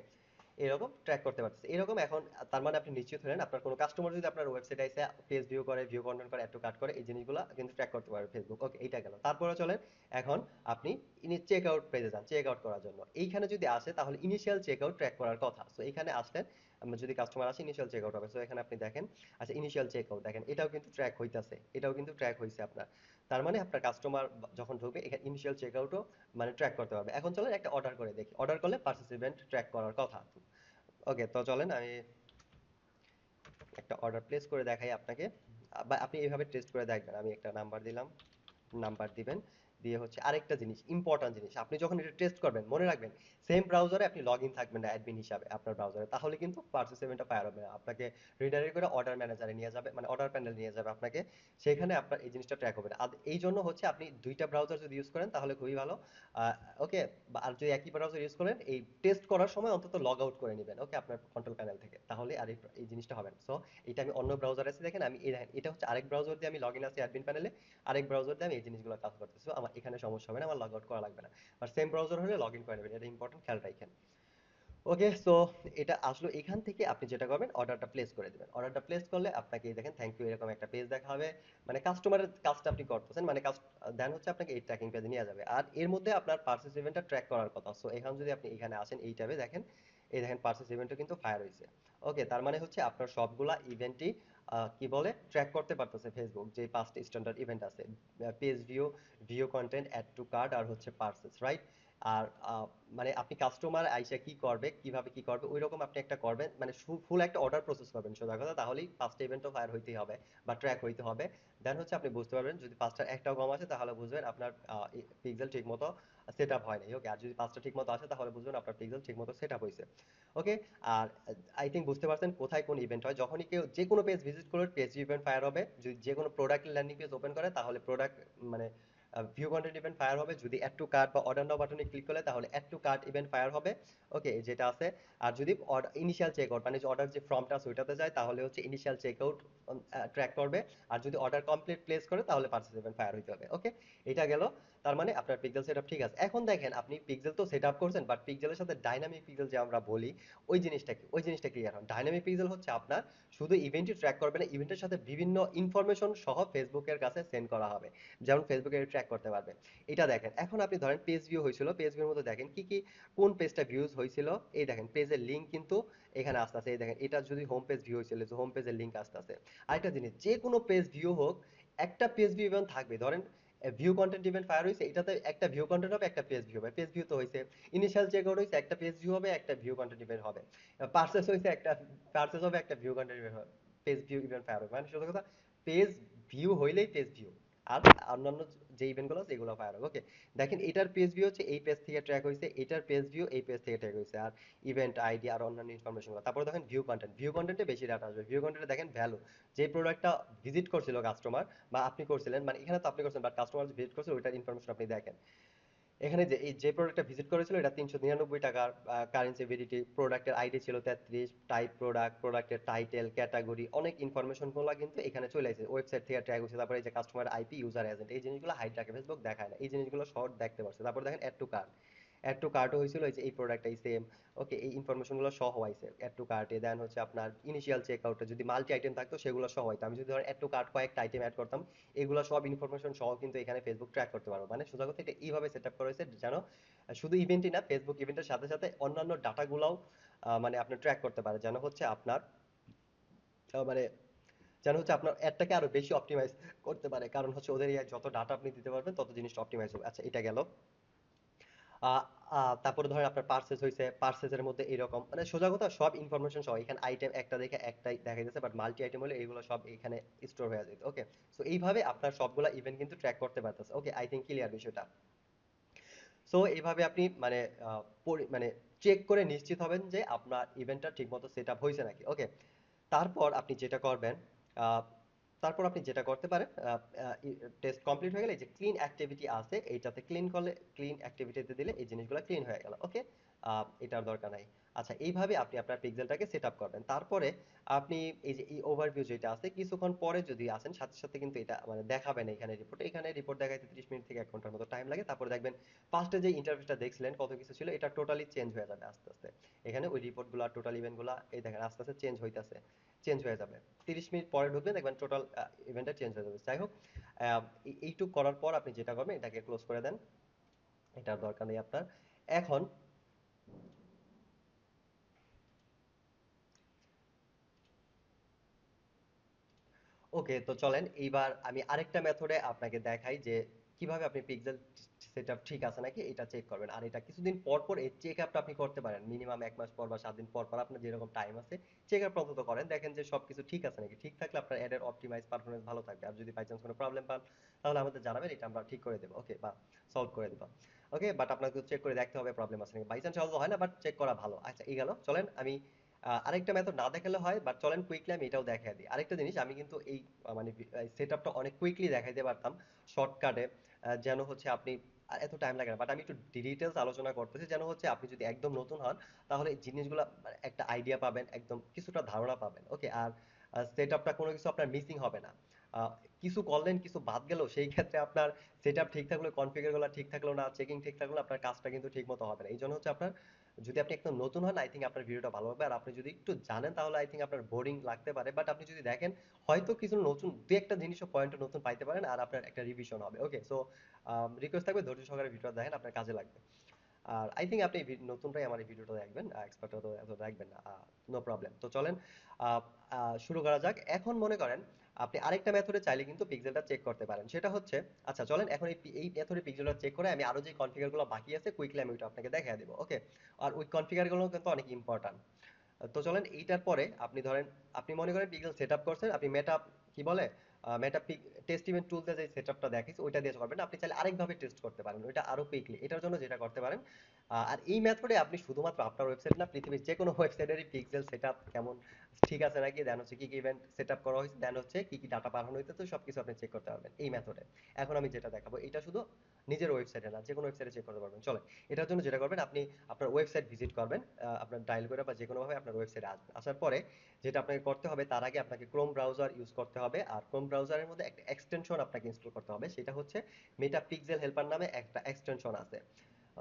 এরকম ট্র্যাক করতে পারতেছে এরকম। এখন তার মানে আপনি নিশ্চিত হলেন আপনার কোনো কাস্টমার যদি আপনার ওয়েবসাইটে এসে পেজ ভিউ করে, ভিউ কন্টেন্ট করে, অ্যাড টু কার্ট করে, এই জিনিসগুলো কিন্তু ট্র্যাক করতে পারবে ফেসবুক, ওকে, এইটা গেল। তারপরে চলেন এখন আপনি চেক আউট পেজে যান চেক আউট করার জন্য। এইখানে যদি আসে তাহলে ইনিশিয়াল চেক আউট ট্র্যাক করার কথা। সো এখানে আসলেন, যদি কাস্টমার আসে ইনিশিয়াল চেক আউট হবে। সো এখানে আপনি দেখেন, আচ্ছা ইনিশিয়াল চেক আউট দেখেন এটাও কিন্তু ট্র্যাক হইতাছে, এটাও কিন্তু ট্র্যাক হইছে আপনার। তার মানে আপনার কাস্টমার যখন ঢুকবে এখানে ইনিশিয়াল চেক আউটও মানে ট্র্যাক করতে পারবে। এখন চলেন একটা অর্ডার করে দেখি, অর্ডার করলে পার্টিসিপেন্ট ট্র্যাক করার কথা। ওকে, তো চলেন আমি একটা অর্ডার প্লেস করে দেখাই আপনাকে, বা আপনি এইভাবে টেস্ট করে দেখবেন। আমি একটা নাম্বার দিলাম, নাম্বার দিবেন, দিয়ে হচ্ছে আরেকটা জিনিস, ইম্পর্টেন্ট জিনিস, আপনি যখন এটা টেস্ট করবেন মনে রাখবেন সেম ব্রাউজারে আপনি লগ ইন থাকবেন না অ্যাডমিন হিসাবে আপনার ব্রাউজারে, তাহলে কিন্তু পার্টিসিপেন্টটা ফায়ার হবে না। আপনাকে রিডাইরেক্ট করে অর্ডার ম্যানেজারে নিয়ে যাবে, মানে অর্ডার প্যানেল নিয়ে যাবে আপনাকে, সেখানে আপনার এই জিনিসটা ট্র্যাক হবে না। আর এই জন্য হচ্ছে আপনি দুইটা ব্রাউজার যদি ইউজ করেন তাহলে খুবই ভালো, ওকে। আর যদি একই ব্রাউজার ইউজ করেন, এই টেস্ট করার সময় অন্তত লগ আউট করে নেবেন, ওকে, আপনার কন্ট্রোল প্যানেল থেকে, তাহলে আর এই জিনিসটা হবে না। সো এটা আমি অন্য ব্রাউজার আছে দেখেন, আমি এই দেখেন এটা হচ্ছে আরেক ব্রাউজার দিয়ে আমি লগ ইন আছি অ্যাডমিন প্যানেলে, আরেক ব্রাউজার দিয়ে আমি এই জিনিসগুলো কাজ করতেছি, আমার এখানে সমস্যা হবে না, আমার লগ আউট করা লাগবে না। আর সেম ব্রাউজার হলে লগ ইন করে নেবেন, এটা ইম্পর্টেন্ট, খেয়াল রাখেন। ওকে, সো এটা আসলো, এখান থেকে আপনি যেটা করবেন অর্ডারটা প্লেস করে দিবেন। অর্ডারটা প্লেস করলে আপনাকে এই দেখেন থ্যাংক ইউ এরকম একটা পেজ দেখা হবে, মানে কাস্টমারের কাজটা আপনি করতেছেন, মানে কাজ দেন হচ্ছে আপনাকে এই ট্র্যাকিং পেজে নিয়ে যাবে। আর এর মধ্যে আপনার পার্সেস ইভেন্টটা ট্র্যাক করার কথা। সো এখন যদি আপনি এখানে আসেন এই ট্যাবে দেখেন, এই দেখেন পার্সেস ইভেন্টও কিন্তু ফায়ার হয়েছে। ওকে, তার মানে হচ্ছে আপনার সবগুলা ইভেন্টই কি বলে ট্র্যাক করতে পারতেছে ফেসবুক, যে 5টি স্ট্যান্ডার্ড ইভেন্ট আছে, page view, view content, add to cart আর হচ্ছে পার্সেস, রাইট? আর মানে আপনি কাস্টমার আইসা কি করবে, কিভাবে কি করবে, ওই রকম আপনি একটা করবেন, মানে ফুল একটা অর্ডার প্রসেস করবেন সোজা কথা, তাহলেই 5টা ইভেন্টও ফায়ার হইতেই হবে বা ট্র্যাক হইতে হবে। দেন হচ্ছে আপনি বুঝতে পারবেন, যদি 5টার একটাও কম আসে তাহলে বুঝবেন আপনার পিক্সেল ঠিক মতো সেট আপ হয় নাই, ওকে। আর যদি 5টা ঠিক মতো আসে তাহলে বুঝবেন আপনার পিক্সেল ঠিক মতো সেট আপ হয়েছে, ওকে। আর আই থিঙ্ক বুঝতে পারছেন কোথায় কোন ইভেন্ট হয়, যখনই কেউ যে কোনো পেজ ভিজিট করবে পেজ ইভেন্ট ফায়ার হবে, যদি যে কোনো প্রোডাক্টের ল্যান্ডিং পেজ ওপেন করে তাহলে প্রোডাক্ট মানে ভিউ কন্টেন্ট ইভেন্ট ফায়ার হবে, যদি অ্যাড টু কার্ট বা অর্ডার নাও বাটনে ক্লিক করলে তাহলে add to cart event fire হবে, ওকে, যেটা আছে। আর যদি ইনিশিয়াল চেক আউট মানে যে অর্ডার যে ফর্মটা আছে ওইটাতে যায় তাহলে হচ্ছে ইনিশিয়াল চেক আউট ট্র্যাক করবে। আর যদি অর্ডার কমপ্লিট প্লেস করে তাহলে পার্সেস ইভেন্ট ফায়ার হইতে হবে, ওকে। এটা গেল। তার মানে আপনার পিক্সেল সেটআপ ঠিক আছে। এখন দেখেন আপনি পিক্সেল তো সেটআপ করছেন, বাট পিক্সেলের সাথে ডাইনামিক পিক্সেল যে আমরা বলি, ওই জিনিসটা কি, ওই জিনিসটা ক্লিয়ার হন। ডাইনামিক পিক্সেল হচ্ছে আপনার শুধু ইভেন্টই ট্র্যাক করবে না, ইভেন্টের সাথে বিভিন্ন ইনফরমেশন সহ ফেসবুকের কাছে সেন্ড করা হবে, যেমন ফেসবুকে ট্র্যাক করতে পারবে। এটা দেখেন, এখন আপনি ধরেন পেজ ভিউ হয়েছিল, পেজ ভিউর মধ্যে দেখেন কি কি কোন পেজটা ভিউজ হয়েছিল, এই দেখেন পেজের লিঙ্ক কিন্তু এখানে আসতে আছে, এই দেখেন এটা যদি হোম পেজ ভিউ হয়েছিল যে হোম পেজের লিঙ্ক আসতে আছে। আরেকটা জিনিস, যে কোনো পেজ ভিউ হোক, একটা পেজ ভিউ ইভেন্ট থাকবে, ধরেন ভিউ কন্টেন্ট ইভেন্ট ফায়ার হয়েছে, এটাতে একটা ভিউ কন্টেন্ট হবে, একটা পেজ ভিউ হবে, পেজ ভিউ তো হয়েছে। ইনিশিয়াল চেক আউট হয়েছে, একটা পেজ ভিউ হবে, একটা ভিউ কন্টেন্ট ইভেন্ট হবে। পার্সেস হয়েছে, একটা পার্সেস হবে, একটা ভিউ কন্টেন্ট ইভেন্ট হবে, পেজ ভিউ ইভেন্ট ফায়ার হবে, মানে শুধু কথা পেজ ভিউ হইলেই পেজ ভিউ, আর অন্যান্য যে ইভেন্টগুলো আছে এগুলো ফায়ার হবে, ওকে। দেখেন এটার পেজ ভিউ হচ্ছে এই পেজ থেকে ট্র্যাক হয়েছে, এটার পেজ ভিউ এই পেজ থেকে ট্র্যাক হয়েছে, আর ইভেন্ট আইডি আর অন্যান্য ইনফরমেশনগুলো। তারপরে দেখেন ভিউ কন্টেন্ট, ভিউ কন্টেন্টে বেশি ডাটা আসবে। ভিউ কন্টেন্টে দেখেন ভ্যালু, যে প্রোডাক্টটা ভিজিট করছিল কাস্টমার বা আপনি করছিলেন, মানে এখানে তো আপনি করছেন বাট কাস্টমার ভিজিট করছে ওইটার ইনফরমেশন আপনি দেখেন। এখানে যে এই যে প্রোডাক্টটা ভিজিট করেছিল এটা 399 টাকার, কারেন্সি ভ্যালিডিটি, প্রোডাক্টের আইডি ছিল 33, টাইপ প্রোডাক্ট, প্রোডাক্টের টাইটেল, ক্যাটাগরি, অনেক ইনফরমেশন গুলো কিন্তু এখানে চলে আসে, ওয়েবসাইট থেকে ট্র্যাক হচ্ছে। তারপরে এই যে কাস্টমার আইপি, ইউজার এজেন্ট, এই জিনিসগুলো হাইড রাখে ফেসবুক দেখায় না, এই জিনিসগুলো শর্ট দেখতে পারছে। তারপর দেখেন add to cart, add to কার্টও হয়েছিল, এই যে এই প্রোডাক্টটাই সেম। ওকে, এই ইনফরমেশনগুলো সহ হয়েছে অ্যাড টু কার্টে। দেন হচ্ছে আপনার ইনিশিয়াল চেক আউটে যদি মাল্টি আইটেম থাকতো সেগুলো সহ হইতো। আমি যদি ধরেন অ্যাড টু কার্ট কয়েকটা আইটেম অ্যাড করতাম, এগুলো সব ইনফরমেশন সহ কিন্তু এখানে ফেসবুক ট্র্যাক করতে পারবো। মানে সোজা কথা এটা এইভাবে সেট আপ করা হয়েছে যেন শুধু ইভেন্টই না, ফেসবুক ইভেন্টের সাথে সাথে অন্যান্য ডাটাগুলোও মানে আপনি ট্র্যাক করতে পারে, যেন হচ্ছে আপনার মানে যেন হচ্ছে আপনার অ্যাডটাকে আরো বেশি অপটিমাইজ করতে পারে। কারণ হচ্ছে ওদের এই যত ডাটা আপনি দিতে পারবেন তত জিনিসটা অপটিমাইজ হবে। আচ্ছা, এটা গেল। তারপরে ধরেন আপনার পার্সেস হয়েছে, পার্সেসের মধ্যে এরকম মানে সোজা কথা সব ইনফরমেশন সহ এখানে আইটেম একটা দেখে একটাই দেখা যাচ্ছে, বাট মাল্টি আইটেম হলে এইগুলো সব এখানে স্টোর হয়ে যেত। ওকে, সো এইভাবে আপনার সবগুলা ইভেন্ট কিন্তু ট্র্যাক করতে পারতেছে। ওকে, আই থিঙ্ক ক্লিয়ার বিষয়টা। সো এইভাবে আপনি মানে মানে চেক করে নিশ্চিত হবেন যে আপনার ইভেন্টটা ঠিকমতো সেট আপ হয়েছে নাকি। ওকে, তারপর আপনি যেটা করবেন, আহ, তারপর আপনি যেটা করতে পারেন, টেস্ট কমপ্লিট হয়ে গেলে এই যে ক্লিন অ্যাক্টিভিটি আছে এইটাতে ক্লিন করলে, ক্লিন অ্যাক্টিভিটিতে দিলে এই জিনিসগুলো ক্লিন হয়ে গেল। ওকে, এটার দরকার নাই। আচ্ছা, এইভাবে আপনি আপনার পিক্সেলটাকে সেট আপ করবেন। তারপরে আপনি এই যে এই ওভারভিউ যেটা আছে, কিছুক্ষণ পরে যদি আসেন সাথে সাথে কিন্তু এটা মানে দেখাবে না এখানে রিপোর্ট। এখানে রিপোর্ট দেখাইতে 30 মিনিট থেকে 1 ঘন্টার মতো টাইম লাগে। তারপরে দেখবেন ফার্স্টে যে ইন্টারফেসটা দেখছিলেন কত কিছু ছিল, এটা টোটালি চেঞ্জ হয়ে যাবে আস্তে আস্তে। এখানে ওই রিপোর্টগুলো টোটাল ইভেন্টগুলো এই দেখেন আস্তে আস্তে চেঞ্জ হইতাছে, চেঞ্জ হয়ে যাবে। 30 মিনিট পরে ঢুকবেন দেখবেন টোটাল ইভেন্টটা চেঞ্জ হয়ে যাবে। যাই হোক, এইটুক করার পর আপনি যেটা করবেন এটাকে ক্লোজ করে দেন, এটার দরকার নেই আপনার এখন। ওকে, তো চলেন এইবার আমি আরেকটা মেথডে আপনাকে দেখাই যে কিভাবে আপনি পিক্সেল সেটআপ ঠিক আছে নাকি এটা চেক করবেন। আর এটা কিছুদিন পর পর এই চেক আপটা আপনি করতে পারেন, মিনিমাম 1 মাস পর বা 7 দিন পর পর আপনার যেরকম টাইম আছে চেক আপ অন্তত করেন, দেখেন যে সবকিছু ঠিক আছে নাকি। ঠিক থাকলে আপনার অ্যাডের অপটিমাইজ পারফরমেন্স ভালো থাকবে। আর যদি বাই চান্স কোনো প্রবলেম পান তাহলে আমাদের জানাবেন, এটা আমরা ঠিক করে দেবো। ওকে, বা সলভ করে দেবো। ওকে, বাট আপনাকে চেক করে দেখতে হবে প্রবলেম আছে নাকি। বাই চান্স সলভ হয় না, বাট চেক করা ভালো। আচ্ছা, এই গেল। চলেন আমি আরেকটা মেথড না দেখালে হয়, বাট চলেন কুইকলি আমি এটাও দেখাই দিই। আরেকটা জিনিস, আমি কিন্তু এই মানে সেটআপটা অনেক কুইকলি দেখাইতে পারতাম শর্টকাটে, যেন হচ্ছে আপনি আর এত টাইম লাগে না। বাট আমি একটু ডিটেলস আলোচনা করতেছি যেন হচ্ছে আপনি যদি একদম নতুন হন তাহলে এই জিনিসগুলো মানে একটা আইডিয়া পাবেন, একদম কিছুটা ধারণা পাবেন। ওকে, আর সেটআপটা কোনো কিছু আপনার মিসিং হবে না। আহ, কিছু করলেন কিছু বাদ গেল, সেই ক্ষেত্রে আপনার সেটআপ ঠিক থাকলেও কনফিগার গুলো ঠিক থাকলো না, চেকিং ঠিক থাকলো না, আপনার কাজটা কিন্তু ঠিক মতো হবে না। এই জন্য হচ্ছে আপনার যদি আপনি একদম নতুন হন আই থিঙ্ক আপনার ভিডিওটা ভালো হবে। আর আপনি যদি একটু জানেন তাহলে আই থিঙ্ক আপনার বোরিং লাগতে পারে, বাট আপনি যদি দেখেন হয়তো কিছু নতুন দু একটা জিনিসও পয়েন্ট নতুন পাইতে পারেন, আর আপনার একটা রিভিশন হবে। ওকে, সো রিকোয়েস্ট থাকবে ধৈর্য সহকারে ভিডিওটা দেখেন, আপনার কাজে লাগবে। আর আই থিঙ্ক আপনি নতুনটাই আমার এই ভিডিওটা দেখবেন, এক্সপার্টরা তো এত দেখবেন না। No problem. তো চলেন আহ, শুরু করা যাক। এখন মনে করেন আপনি আরেকটা মেথডে চাইলে কিন্তু পিক্সেলটা চেক করতে পারেন, সেটা হচ্ছে আচ্ছা চলেন এখন এই মেথডে পিক্সেলটা চেক করে আমি আরো যে কনফিগার গুলো বাকি আছে কুইকলি আমি ওইটা আপনাকে দেখিয়ে দেবো। ওকে, আর ওই কনফিগার গুলো কিন্তু অনেক ইম্পর্টেন্ট। তো চলেন এইটার পরে আপনি ধরেন আপনি মনে করেন পিক্সেল সেটআপ করছেন, আপনি মেটা কি বলে মেটা টেস্ট ইভেন্ট টুলসে যে সেটআপটা দেখাইছি ওইটা দিয়ে করবেন না, আপনি চাইলে আরেকভাবে টেস্ট করতে পারেন ওইটা আরো কুইকলি। এটার জন্য যেটা করতে পারেন, আর এই মেথডে আপনি শুধুমাত্র আপনার ওয়েবসাইট না পৃথিবীর যে কোনো ওয়েবসাইটেরই পিক্সেল সেটআপ কেমন ঠিক আছে নাকি, দেন হচ্ছে কি কি ইভেন্ট সেটআপ করা হয়েছে, দেন হচ্ছে কি কি ডাটা পাঠানো হয়েছে, তো সবকিছু আপনি চেক করতে পারবেন এই মেথডে। এখন আমি যেটা দেখাবো এটা শুধু নিজের ওয়েবসাইটে না, যে কোনো ওয়েবসাইটে চেক করতে পারবেন। চলে, এটার জন্য যেটা করবেন আপনি আপনার ওয়েবসাইট ভিজিট করবেন, আপনার ডায়াল করে বা যে কোনো ভাবে আপনার ওয়েবসাইটে আসবেন। আসার পরে যেটা আপনাকে করতে হবে তার আগে আপনাকে ক্রোম ব্রাউজার ইউজ করতে হবে। আর ক্রোম ব্রাউজারের মধ্যে একটা এক্সটেনশন আপনাকে ইনস্টল করতে হবে, সেটা হচ্ছে মেটা পিক্সেল হেল্পার নামে একটা এক্সটেনশন আছে।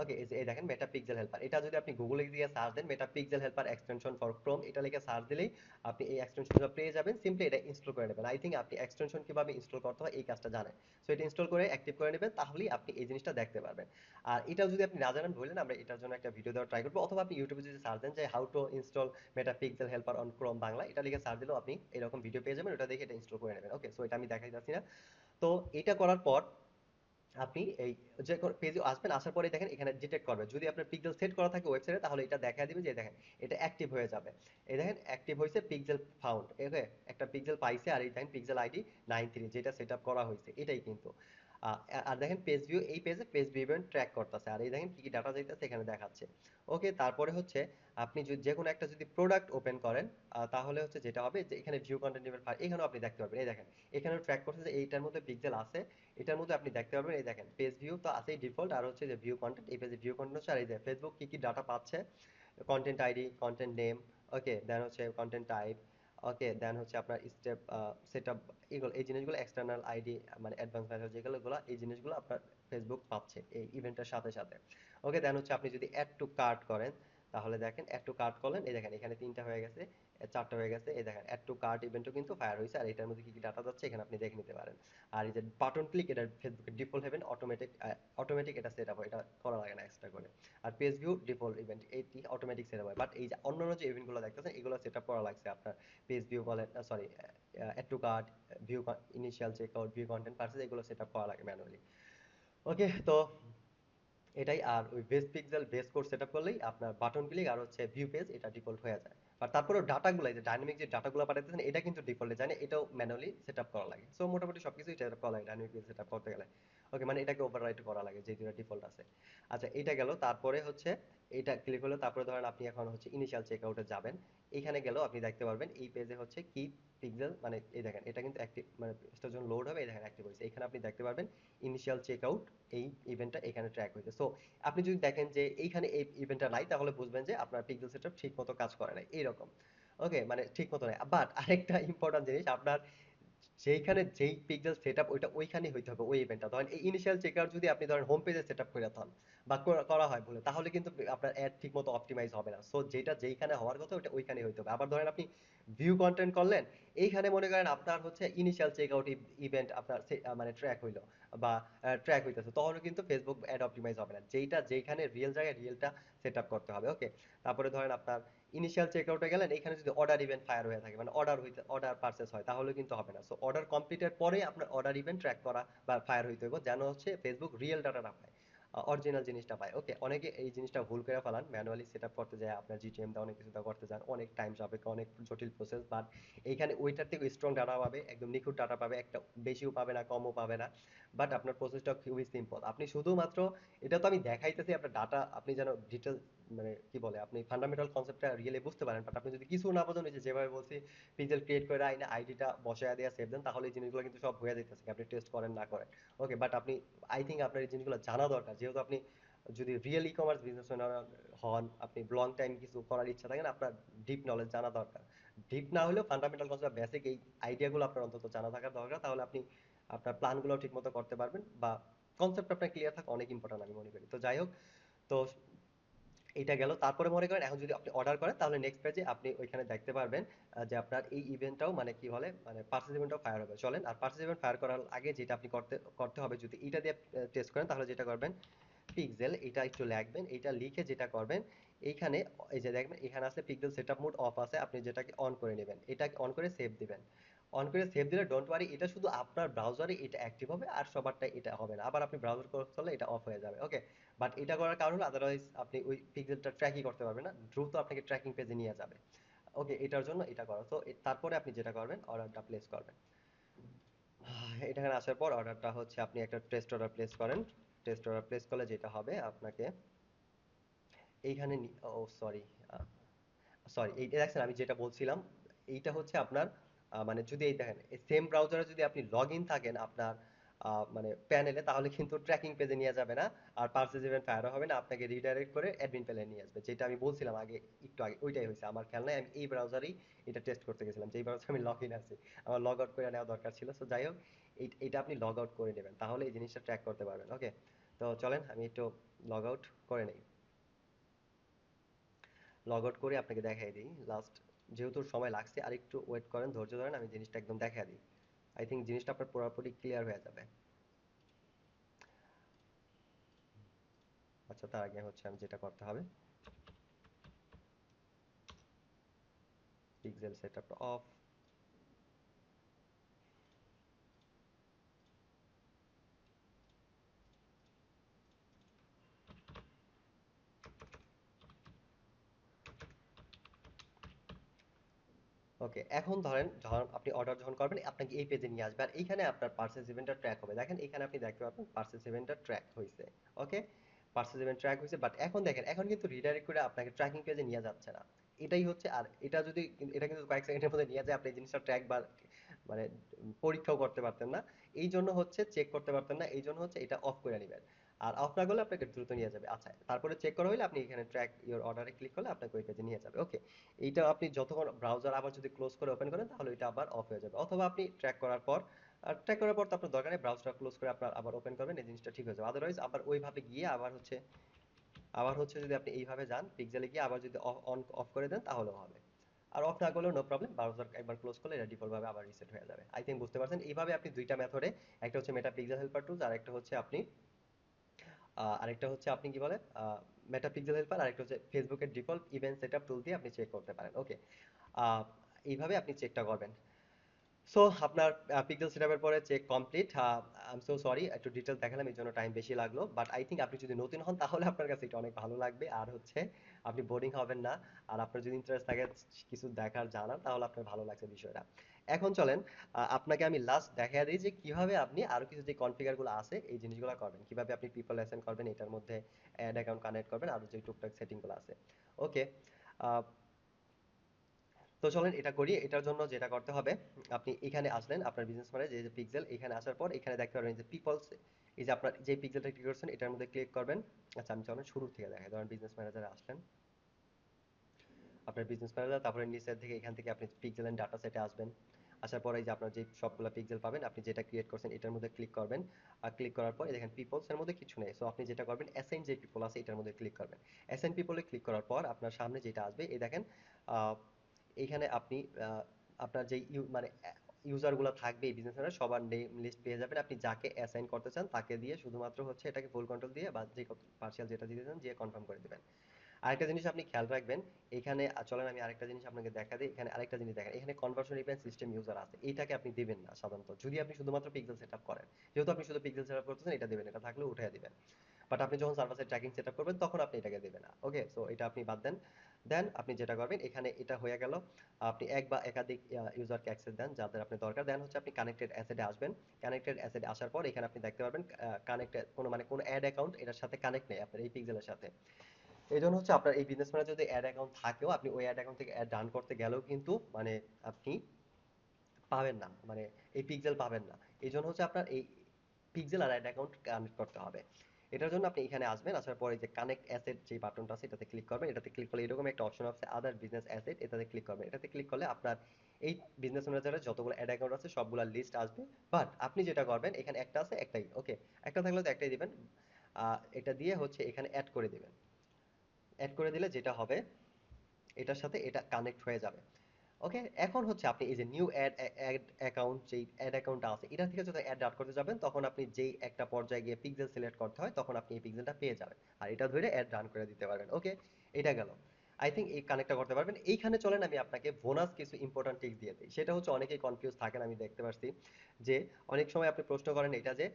ওকে, এই যে এই দেখেন মেটা পিক্সেল হেল্পার, এটা যদি আপনি গুগলে গিয়ে সার্চ দেন meta pixel helper extension for Chrome, এটা লিখে সার্চ দিলেই আপনি এই এক্সটেনশনটা পেয়ে যাবেন। সিম্পলি এটা ইনস্টল করে নেবেন। আই থিঙ্ক আপনি এক্সটেনশন কিভাবে ইনস্টল করতে হয় এই কাজটা জানেন। সো এটা ইনস্টল করে অ্যাক্টিভ করে নেবেন, তাহলেই আপনি এই জিনিসটা দেখতে পারবেন। আর এটাও যদি আপনি না জানেন বললেন, আমরা এটার জন্য একটা ভিডিও দেওয়ার ট্রাই করবো, অথবা আপনি ইউটিউবে যদি সার্চ দেন যে how to install meta pixel helper on Chrome Bangla, এটা লিখে সার্চ দিলেও আপনি এরকম ভিডিও পেয়ে যাবেন, ওটা দেখে এটা ইনস্টল করে নেবেন। ওকে, সো এটা আমি দেখাই যাচ্ছি না। তো এটা করার পর আপনি এই যে পেজে আসবেন, আসার পরে দেখেন এখানে ডিটেক্ট করবে, যদি আপনার পিক্সেল সেট করা থাকে ওয়েবসাইটে তাহলে এটা দেখা দিবে যে দেখেন এটা অ্যাক্টিভ হয়ে যাবে। এই দেখেন অ্যাক্টিভ হয়েছে, পিক্সেল ফাউন্ড। ওকে, একটা পিক্সেল পাইছে, আর এই দেখেন পিক্সেল আইডি 93 যেটা সেট আপ করা হয়েছে এটাই কিন্তু। আর দেখেন পেজ ভিউ, এই পেজে পেজ ভিউ ইভেন্ট ট্র্যাক করতেছে, আর এই দেখেন কি কি ডাটা যাইতেছে এখানে দেখাচ্ছে। ওকে, তারপরে হচ্ছে আপনি যদি যে কোনো একটা যদি প্রোডাক্ট ওপেন করেন তাহলে হচ্ছে যেটা হবে যে এখানে ভিউ কন্টেন্ট ইভেন্ট এখানেও আপনি দেখতে পারবেন। এই দেখেন এখানেও ট্র্যাক করছে যে এইটার মধ্যে পিক্সেল আছে, এটার মধ্যে আপনি দেখতে পারবেন। এই দেখেন পেজ ভিউ তো আছেই ডিফল্ট, আর হচ্ছে যে ভিউ কন্টেন্ট, এই পেজে ভিউ কন্টেন্ট হচ্ছে, আর এই যে ফেসবুক কি কি ডাটা পাচ্ছে, কন্টেন্ট আইডি, কন্টেন্ট নেম, ওকে, দেন হচ্ছে কন্টেন্ট টাইপ, ওকে, দেন হচ্ছে আপনার স্টেপ সেটআপ, এগুলো এই জিনিসগুলো এক্সটার্নাল আইডি মানে অ্যাডভান্স মেথড যেগুলো এই জিনিসগুলো আপনার ফেসবুক পাচ্ছে এই ইভেন্টের সাথে সাথে। ওকে, দেন হচ্ছে আপনি যদি অ্যাড টু কার্ট করেন, তাহলে দেখেন অ্যাড টু কার্ট করলেন, এই দেখেন এখানে 3টা হয়ে গেছে, 4টা হয়ে গেছে, এই দেখেন অ্যাড টু কার্ট ইভেন্টও কিন্তু ফায়ার হয়েছে, আর এটার মধ্যে কি কি ডাটা যাচ্ছে এখানে আপনি দেখে নিতে পারেন। আর এই যে বাটন ক্লিক, এটা ফেসবুকের ডিফল্ট হবেন, অটোমেটিক এটা সেট আপ হয়, এটা করা লাগে না এক্সট্রা করে। আর পেজ ভিউ ডিফল্ট ইভেন্ট এইটি অটোমেটিক সেট আপ হয়, বাট এই যে অন্যান্য যে ইভেন্টগুলো দেখতেছেন এগুলো সেট আপ করা লাগছে আপনার। পেজ ভিউ বলেন, sorry, add to cart, view initial checkout, view content purchase, এগুলো সেট আপ করা লাগে ম্যানুয়ালি। ওকে, তো এটাই। আর ওই base pixel base code setup করলেই আপনার বাটন ক্লিক আর হচ্ছে ভিউ পেজ এটা ডিফল্ট হয়ে যায়। আর তারপরেও ডাটাগুলো, এই যে ডাইনামিক যে ডাটাগুলো পাঠাতেছেন এটা কিন্তু ডিফল্টে যায় না, এটাও ম্যানুয়ালি সেটআপ করা লাগে। সো মোটামুটি সবকিছুই সেটআপ করা লাগে ডাইনামিক পেজ সেটআপ করতে গেলে। ওকে, মানে এটাকে ওভাররাইট করা লাগে যে দুটো ডিফল্ট আছে। আচ্ছা, এটা গেল। তারপরে হচ্ছে এটা ক্লিক হলো, তারপরে ধরেন আপনি এখন হচ্ছে ইনিশিয়াল চেকআউটে যাবেন। এইখানে গেলেও আপনি দেখতে পারবেন এই পেজে হচ্ছে কি পিক্সেল, মানে এই দেখেন এটা কিন্তু অ্যাক্টিভ, মানে পেজটা যখন লোড হবে এই দেখেন অ্যাক্টিভ হয়েছে। এখানে আপনি দেখতে পারবেন ইনিশিয়াল চেকআউট, এই ইভেন্টটা এখানে ট্র্যাক হয়েছে। সো আপনি যদি দেখেন যে এইখানে এই ইভেন্টটা নাই, তাহলে বুঝবেন যে আপনার পিক্সেল সেটআপ ঠিক মতো কাজ করে নাই, এইরকম। ওকে, মানে ঠিক মতো নাই। বাট আরেকটা ইম্পর্টেন্ট জিনিস, আপনার যেইখানে যেই পিক্সেল সেটআপ ওইটা ওইখানেই হইতে হবে ওই ইভেন্টটা। ধরেন এই ইনিশিয়াল চেকার যদি আপনি ধরেন হোম পেজে সেটআপ করে থান বা করা হয় বলে, তাহলে কিন্তু আপনার অ্যাড ঠিক মতো অপটিমাইজ হবে না। সো যেটা যেইখানে হওয়ার কথা ওটা ওইখানেই হইতে হবে। আবার ধরেন আপনি ভিউ কন্টেন্ট করলেন, এইখানে মনে করেন আপনার হচ্ছে ইনিশিয়াল চেকআউট ইভেন্ট আপনার মানে ট্র্যাক হইলো বা ট্র্যাক হইতেছে, তখনও কিন্তু ফেসবুক অ্যাড অপটিমাইজ হবে না। যেইটা যেইখানে রিয়েল জায়গায় রিয়েলটা সেটআপ করতে হবে। ওকে, তারপরে ধরেন আপনার ইনিশিয়াল চেকআউটে গেলেন, এখানে যদি অর্ডার ইভেন্ট ফায়ার হয়ে থাকে, মানে অর্ডার পারচেস হয়, তাহলে কিন্তু হবে না। সো অর্ডার কমপ্লিটের পরে আপনার অর্ডার ইভেন্ট ট্র্যাক করা বা ফায়ার হইতে হবে, যেন হচ্ছে ফেসবুক রিয়েল ডাটাটা পায়, অরিজিনাল জিনিসটা পায়। ওকে, অনেকে এই জিনিসটা ভুল করে ফেলান, ম্যানুয়ালি সেট আপ করতে যায় আপনার জিটিএম দা অনেক কিছু দা করতে যান, অনেক টাইম সাপেক্ষ, অনেক জটিল প্রসেস। বাট এইখানে ওইটার থেকে স্ট্রং ডাটা পাবে, একদম নিখুঁত ডাটা পাবে, একটা বেশিও পাবে না কমও পাবে না। বাট আপনার প্রসেসটা খুবই সিম্পল। আপনি শুধুমাত্র, এটা তো আমি দেখাইতেছি আপনার ডাটা, আপনি যেন ডিটেল, মানে কি বলে, আপনি ফান্ডামেন্টাল কনসেপ্টটা রিয়েলি বুঝতে পারেন। বাট আপনি যদি কিছু না বোঝেন, ওই যে যেভাবে বলছি পিক্সেল ক্রিয়েট করে আইনা আইডিটা বসায় দিয়ে সেভ দেন, তাহলে এই জিনিসগুলো কিন্তু সব হয়ে যাইতেছে, আপনি টেস্ট করেন না করেন। ওকে, বাট আপনি, আই থিঙ্ক আপনার এই জিনিসগুলো জানা দরকার, যেহেতু আপনি যদি রিয়েল ই কমার্স বিজনেস হন, আপনি লং টাইম কিছু করার ইচ্ছা থাকে না, আপনার ডিপ নলেজ জানা দরকার। ডিপ না হলেও ফান্ডামেন্টাল কনসেপ্ট, বেসিক এই আইডিয়াগুলো আপনার অন্তত জানা থাকা দরকার, তাহলে আপনি আপনার প্ল্যানগুলো ঠিকমতো করতে পারবেন, বা কনসেপ্ট আপনার ক্লিয়ার থাকা অনেক ইম্পর্টেন্ট আমি মনে করি। তো যাই হোক, তো এটা গেল। তারপরে মনে করেন এখন যদি আপনি অর্ডার করেন, তাহলে নেক্সট পেজে আপনি ওইখানে দেখতে পারবেন যে আপনার এই ইভেন্টটাও, মানে কি বলে, মানে পার্চেস ইভেন্টটাও ফায়ার হবে। চলেন, আর পার্চেস ইভেন্ট ফায়ার করার আগে যেটা আপনি করতে করতে হবে, যদি এটা দিয়ে টেস্ট করেন, তাহলে যেটা করবেন, পিক্সেল এটা একটু লিখবেন, এটা লিখে যেটা করবেন, এইখানে এই যে দেখবেন এখানে আছে পিক্সেল সেটআপ মোড অফ আছে, আপনি যেটাকে অন করে নেবেন, এটা অন করে সেভ দিবেন। অন করে সেভ দিলে ডোন্ট ওয়ারি, এটা শুধু আপনার ব্রাউজারে এটা অ্যাক্টিভ হবে, আর সবারটা এটা হবে না। আবার আপনি ব্রাউজার করলে এটা অফ হয়ে যাবে। ওকে, বাট এটা করার কারণ হলো আদারওয়াইজ আপনি ওই পিক্সেলটা ট্র্যাকই করতে পারবেন না, দ্রুত আপনাকে ট্র্যাকিং পেজে নিয়ে যাবে। ওকে, এটার জন্য এটা করা। তো তারপরে আপনি যেটা করবেন, অর্ডারটা প্লেস করবেন। এখানে আসার পর অর্ডারটা হচ্ছে আপনি একটা টেস্ট অর্ডার প্লেস করেন। টেস্ট অর্ডার প্লেস করলে যেটা হবে আপনাকে এইখানে, ও সরি, সরি, এইটা দেখছেন আমি যেটা বলছিলাম, এইটা হচ্ছে আপনার মানে যদি এই দেখেন সেম ব্রাউজারে যদি আপনি লগ ইন থাকেন আপনার মানে প্যানেলে, তাহলে কিন্তু ট্র্যাকিং পেজে নিয়ে যাবে না, আর পার্সেস ইভেন্ট ফায়ারও হবে না, আপনাকে রিডাইরেক্ট করে অ্যাডমিন প্যানেলে নিয়ে আসবে। যেটা আমি বলছিলাম আগে, একটু আগে, ওইটাই হয়েছে। আমার খেয়াল নাই, আমি এই ব্রাউজারেই এটা টেস্ট করতে গেছিলাম, যেই ব্রাউজারে আমি লগ ইন আছি, আমার লগ আউট করে নেওয়া দরকার ছিল। সো যাই হোক, এইটা আপনি লগ আউট করে নেবেন, তাহলে এই জিনিসটা ট্র্যাক করতে পারবেন। ওকে, তো চলেন আমি একটু লগ আউট করে নেই। লগ আউট করে আপনাকে দেখাই দিই লাস্ট, যেহেতু সময় লাগছে, আর একটু ওয়েট করেন, ধৈর্য ধরেন, আমি জিনিসটা একদম দেখা দিই। আই থিঙ্ক জিনিসটা আপনার পুরোপুরি ক্লিয়ার হয়ে যাবে। আচ্ছা, তার আগে হচ্ছে আমি যেটা করতে হবে, পিক্সেল সেটআপটা অফ। ওকে, এখন ধরেন যখন আপনি অর্ডার যখন করবেন, আপনাকে এই পেজে নিয়ে আসবে, আর এইখানে আপনার পার্সেস ইভেন্টটা ট্র্যাক হবে। দেখেন এখানে আপনি দেখতে পাবেন পার্সেস ইভেন্টটা ট্র্যাক হয়েছে। ওকে, পার্সেস ইভেন্ট ট্র্যাক হয়েছে, বাট এখন দেখেন এখন কিন্তু রিডাইরেক্ট করে আপনাকে ট্র্যাকিং পেজে নিয়ে যাচ্ছে না। এটাই হচ্ছে। আর এটা যদি, এটা কিন্তু কয়েক সেকেন্ডের মধ্যে নিয়ে যায়, আপনি এই জিনিসটা ট্র্যাক বা মানে পরীক্ষাও করতে পারতেন না। এই জন্য হচ্ছে চেক করতে পারতেন না, এই জন্য হচ্ছে এটা অফ করে নেবেন। আর অফ না করলে আপনাকে দ্রুত নিয়ে যাবে। আচ্ছা, তারপরে চেক করা হলে আপনি এখানে ট্র্যাক ইওর অর্ডারে ক্লিক করলে আপনাকে ওই পেজে নিয়ে যাবে। ওকে, এইটা আপনি যতক্ষণ ব্রাউজার আবার যদি ক্লোজ করে ওপেন করেন, তাহলে এটা আবার অফ হয়ে যাবে। অথবা আপনি ট্র্যাক করার পর আর ট্র্যাক করার পর তো আপনার দরকার নেই, ব্রাউজারটা ক্লোজ করে আপনার আবার ওপেন করবেন, এই জিনিসটা ঠিক হয়ে যাবে। আদারওয়াইজ আবার ওইভাবে গিয়ে আবার হচ্ছে যদি আপনি এইভাবে যান পিক্সেলে গিয়ে আবার যদি অন অফ করে দেন তাহলেও হবে। আর অফ না করলেও নো প্রবলেম, ব্রাউজার একবার ক্লোজ করলে এটা ডিফল্ট ভাবে আবার রিসেট হয়ে যাবে। আই থিঙ্ক বুঝতে পারছেন। এইভাবে আপনি দুইটা মেথডে, একটা হচ্ছে মেটা পিক্সেল হেল্পার টুলস, আর একটা হচ্ছে আপনি আরেকটা হচ্ছে আপনি কি বলে মেটা পিক্সেল হেল্পার, আরেকটা হচ্ছে ফেসবুকের ডিফল্ট ইভেন্ট সেটআপ টুল দিয়ে আপনি চেক করতে পারেন। ওকে, এইভাবে আপনি চেকটা করবেন। সো আপনার পিক্সেল সেটআপের পরে check complete. I am so sorry, একটু ডিটেল দেখালাম, এই জন্য টাইম বেশি লাগলো, বাট আই থিঙ্ক আপনি যদি নতুন হন তাহলে আপনার কাছে এটা অনেক ভালো লাগবে, আর হচ্ছে আপনি বোরিং হবেন না। আর আপনার যদি ইন্টারেস্ট থাকে কিছু দেখার জানার, তাহলে আপনার ভালো লাগছে বিষয়টা। এখন চলেন আপনাকে আমি লাস্ট দেখাই দিই যে কিভাবে আপনি আরো কিছু যে কনফিগার গুলো আছে এই জিনিসগুলো করবেন, কিভাবে আপনি পিপল অ্যাসাইন করবেন, এটার মধ্যে অ্যাড অ্যাকাউন্ট কানেক্ট করবেন, আর যে টুকটাক সেটিং গুলো আছে। ওকে, তো চলেন এটা করি। এটার জন্য যেটা করতে হবে, আপনি এখানে আসলেন আপনার বিজনেস মানে যে পিক্সেল, এখানে আসার পর এখানে দেখতে পারবেন যে পিপলস, এই যে আপনার যে পিক্সেলটা ক্লিক করছেন এটার মধ্যে ক্লিক করবেন। আচ্ছা আমি চলেন শুরুর থেকে দেখাই। ধরেন বিজনেস ম্যানেজারে আসলেন, আপনার বিজনেস ম্যানেজার, তারপরে নিচের থেকে এখান থেকে আপনি পিক্সেল এন্ড ডাটা সেটে আসবেন। আসার পরে এই যে আপনার যে সবগুলো পিক্সেল পাবেন, আপনি যেটা ক্রিয়েট করছেন এটার মধ্যে ক্লিক করবেন। আর ক্লিক করার পর এই দেখেন পিপলস এর মধ্যে কিছু নেই, সো আপনি যেটা করবেন অ্যাসাইন যে পিপল আছে এটার মধ্যে ক্লিক করবেন। অ্যাসাইন পিপলে ক্লিক করার পর আপনার সামনে যেটা আসবে এই দেখেন, আহ, এইখানে আপনি আপনার যে মানে ইউজার গুলো থাকবে এই বিজনেস সবার নেম লিস্ট পেয়ে যাবেন। আপনি যাকে অ্যাসাইন করতে চান তাকে দিয়ে শুধুমাত্র হচ্ছে এটাকে ফুল কন্ট্রোল দিয়ে বা যে পার্সিয়াল যেটা দিতে চান দিয়ে কনফার্ম করে দিবেন। আরেকটা জিনিস আপনি খেয়াল রাখবেন, এখানে চলেন আমি আরেকটা জিনিস আপনাকে দেখা দিই। এখানে আরেকটা জিনিস দেখেন, এখানে কনভার্সন ইভেন্ট সিস্টেম ইউজার আছে, এইটাকে আপনি দিবেন না সাধারণত যদি আপনি শুধুমাত্র পিক্সেল সেটআপ করেন। যেহেতু আপনি শুধু পিক্সেল সেটআপ করতেছেন এটা দিবেন, এটা থাকলে উঠিয়ে দিবেন। বাট আপনি যখন সার্ভার সাইড ট্র্যাকিং সেটআপ করবেন তখন আপনি এটাকে দিবেন না। ওকে, সো এটা আপনি বাদ দেন। দেন আপনি যেটা করবেন এখানে এটা হয়ে গেল, আপনি এক বা একাধিক ইউজারকে অ্যাক্সেস দেন যাদের আপনি দরকার। দেন হচ্ছে আপনি কানেক্টেড অ্যাসেটে আসবেন। কানেক্টেড অ্যাসেটে আসার পর এখানে আপনি দেখতে পারবেন কানেক্টেড কোনো মানে কোনো অ্যাড অ্যাকাউন্ট এটার সাথে কানেক্ট নেই আপনার এই পিক্সেলের সাথে। এই জন্য হচ্ছে আপনার এই বিজনেস ম্যানেজার যদি অ্যাড অ্যাকাউন্ট থাকেও আপনি ওই অ্যাড অ্যাকাউন্ট থেকে অ্যাড রান করতে গেলেও কিন্তু মানে আপনি পাবেন না, মানে এই পিক্সেল পাবেন না। এই জন্য হচ্ছে আপনার এই পিক্সেল আর অ্যাড অ্যাকাউন্ট কানেক্ট করতে হবে। এটার জন্য আপনি এখানে আসবেন, আসার পরে যে কানেক্ট অ্যাসেট যে বাটনটা আছে এটাতে ক্লিক করবেন। এটাতে ক্লিক করলে এরকম একটা অপশন আছে আদার বিজনেস অ্যাসেট, এটাতে ক্লিক করবেন। এটাতে ক্লিক করলে আপনার এই বিজনেস ম্যানেজারের যতগুলো অ্যাড অ্যাকাউন্ট আছে সবগুলা লিস্ট আসবে। বাট আপনি যেটা করবেন এখানে একটা আছে একটাই, ওকে, একটা থাকলে তো একটাই দিবেন। এটা দিয়ে হচ্ছে এখানে অ্যাড করে দিবেন। অ্যাড করে দিলে যেটা হবে এটার সাথে এটা কানেক্ট হয়ে যাবে। ওকে, এখন হচ্ছে আপনি এই যে নিউ অ্যাড অ্যাড অ্যাকাউন্ট, যেই অ্যাড অ্যাকাউন্টটা আছে এটা থেকে যখন অ্যাড রান করতে যাবেন তখন আপনি যেই একটা পর্যায়ে গিয়ে পিক্সেল সিলেক্ট করতে হয় তখন আপনি এই পিক্সেলটা পেয়ে যাবেন, আর এটা ধরে অ্যাড রান করে দিতে পারবেন। ওকে, এটা গেল। আই থিঙ্ক এই কানেক্টটা করতে পারবেন। এইখানে চলেন আমি আপনাকে বোনাস কিছু ইম্পর্টেন্ট টিপস দিয়ে দিই। সেটা হচ্ছে অনেকেই কনফিউজ থাকেন, আমি দেখতে পাচ্ছি যে অনেক সময় আপনি প্রশ্ন করেন এটা যে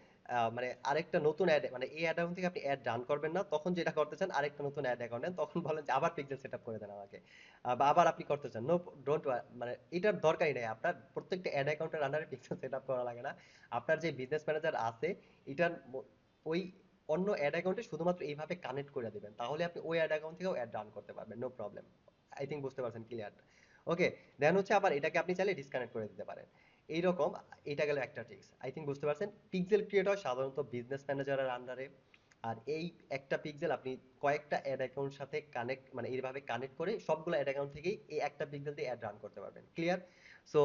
মানে আরেকটা নতুন অ্যাড, মানে এই অ্যাড অ্যাকাউন্ট থেকে আপনি অ্যাড রান করবেন না, তখন যেটা করতে চান আরেকটা নতুন অ্যাড অ্যাকাউন্ট নেন, তখন বলেন যে আবার পিক্সেল সেটআপ করে দেন আমাকে। বা আবার আপনি করতে চান, নো, ডোন্ট, মানে এটার দরকারই নেই। আপনার প্রত্যেকটা অ্যাড অ্যাকাউন্টের আন্ডারে পিক্সেল সেটআপ করা লাগে না। আপনার যে বিজনেস ম্যানেজার আছে এটার ওই অন্য অ্যাড অ্যাকাউন্টে শুধুমাত্র এইভাবে কানেক্ট করে দিবেন, তাহলে আপনি ওই অ্যাড অ্যাকাউন্ট থেকেও অ্যাড রান করতে পারবেন, নো প্রবলেম। আই থিঙ্ক বুঝতে পারছেন, ক্লিয়ার? ওকে, দেন হচ্ছে আবার এটাকে আপনি চাইলে ডিসকানেক্ট করে দিতে পারেন। এইরকম, এটা গেল একটা ট্রিক্স। আই থিঙ্ক বুঝতে পারছেন। পিক্সেল ক্রিয়েট হয় সাধারণত বিজনেস ম্যানেজারের আন্ডারে। আর এই একটা পিক্সেল আপনি কয়েকটা অ্যাড অ্যাকাউন্ট সাথে কানেক্ট, মানে এইভাবে কানেক্ট করে সবগুলো অ্যাড অ্যাকাউন্ট থেকেই এই একটা পিক্সেল দিয়ে অ্যাড রান করতে পারবেন। ক্লিয়ার? সো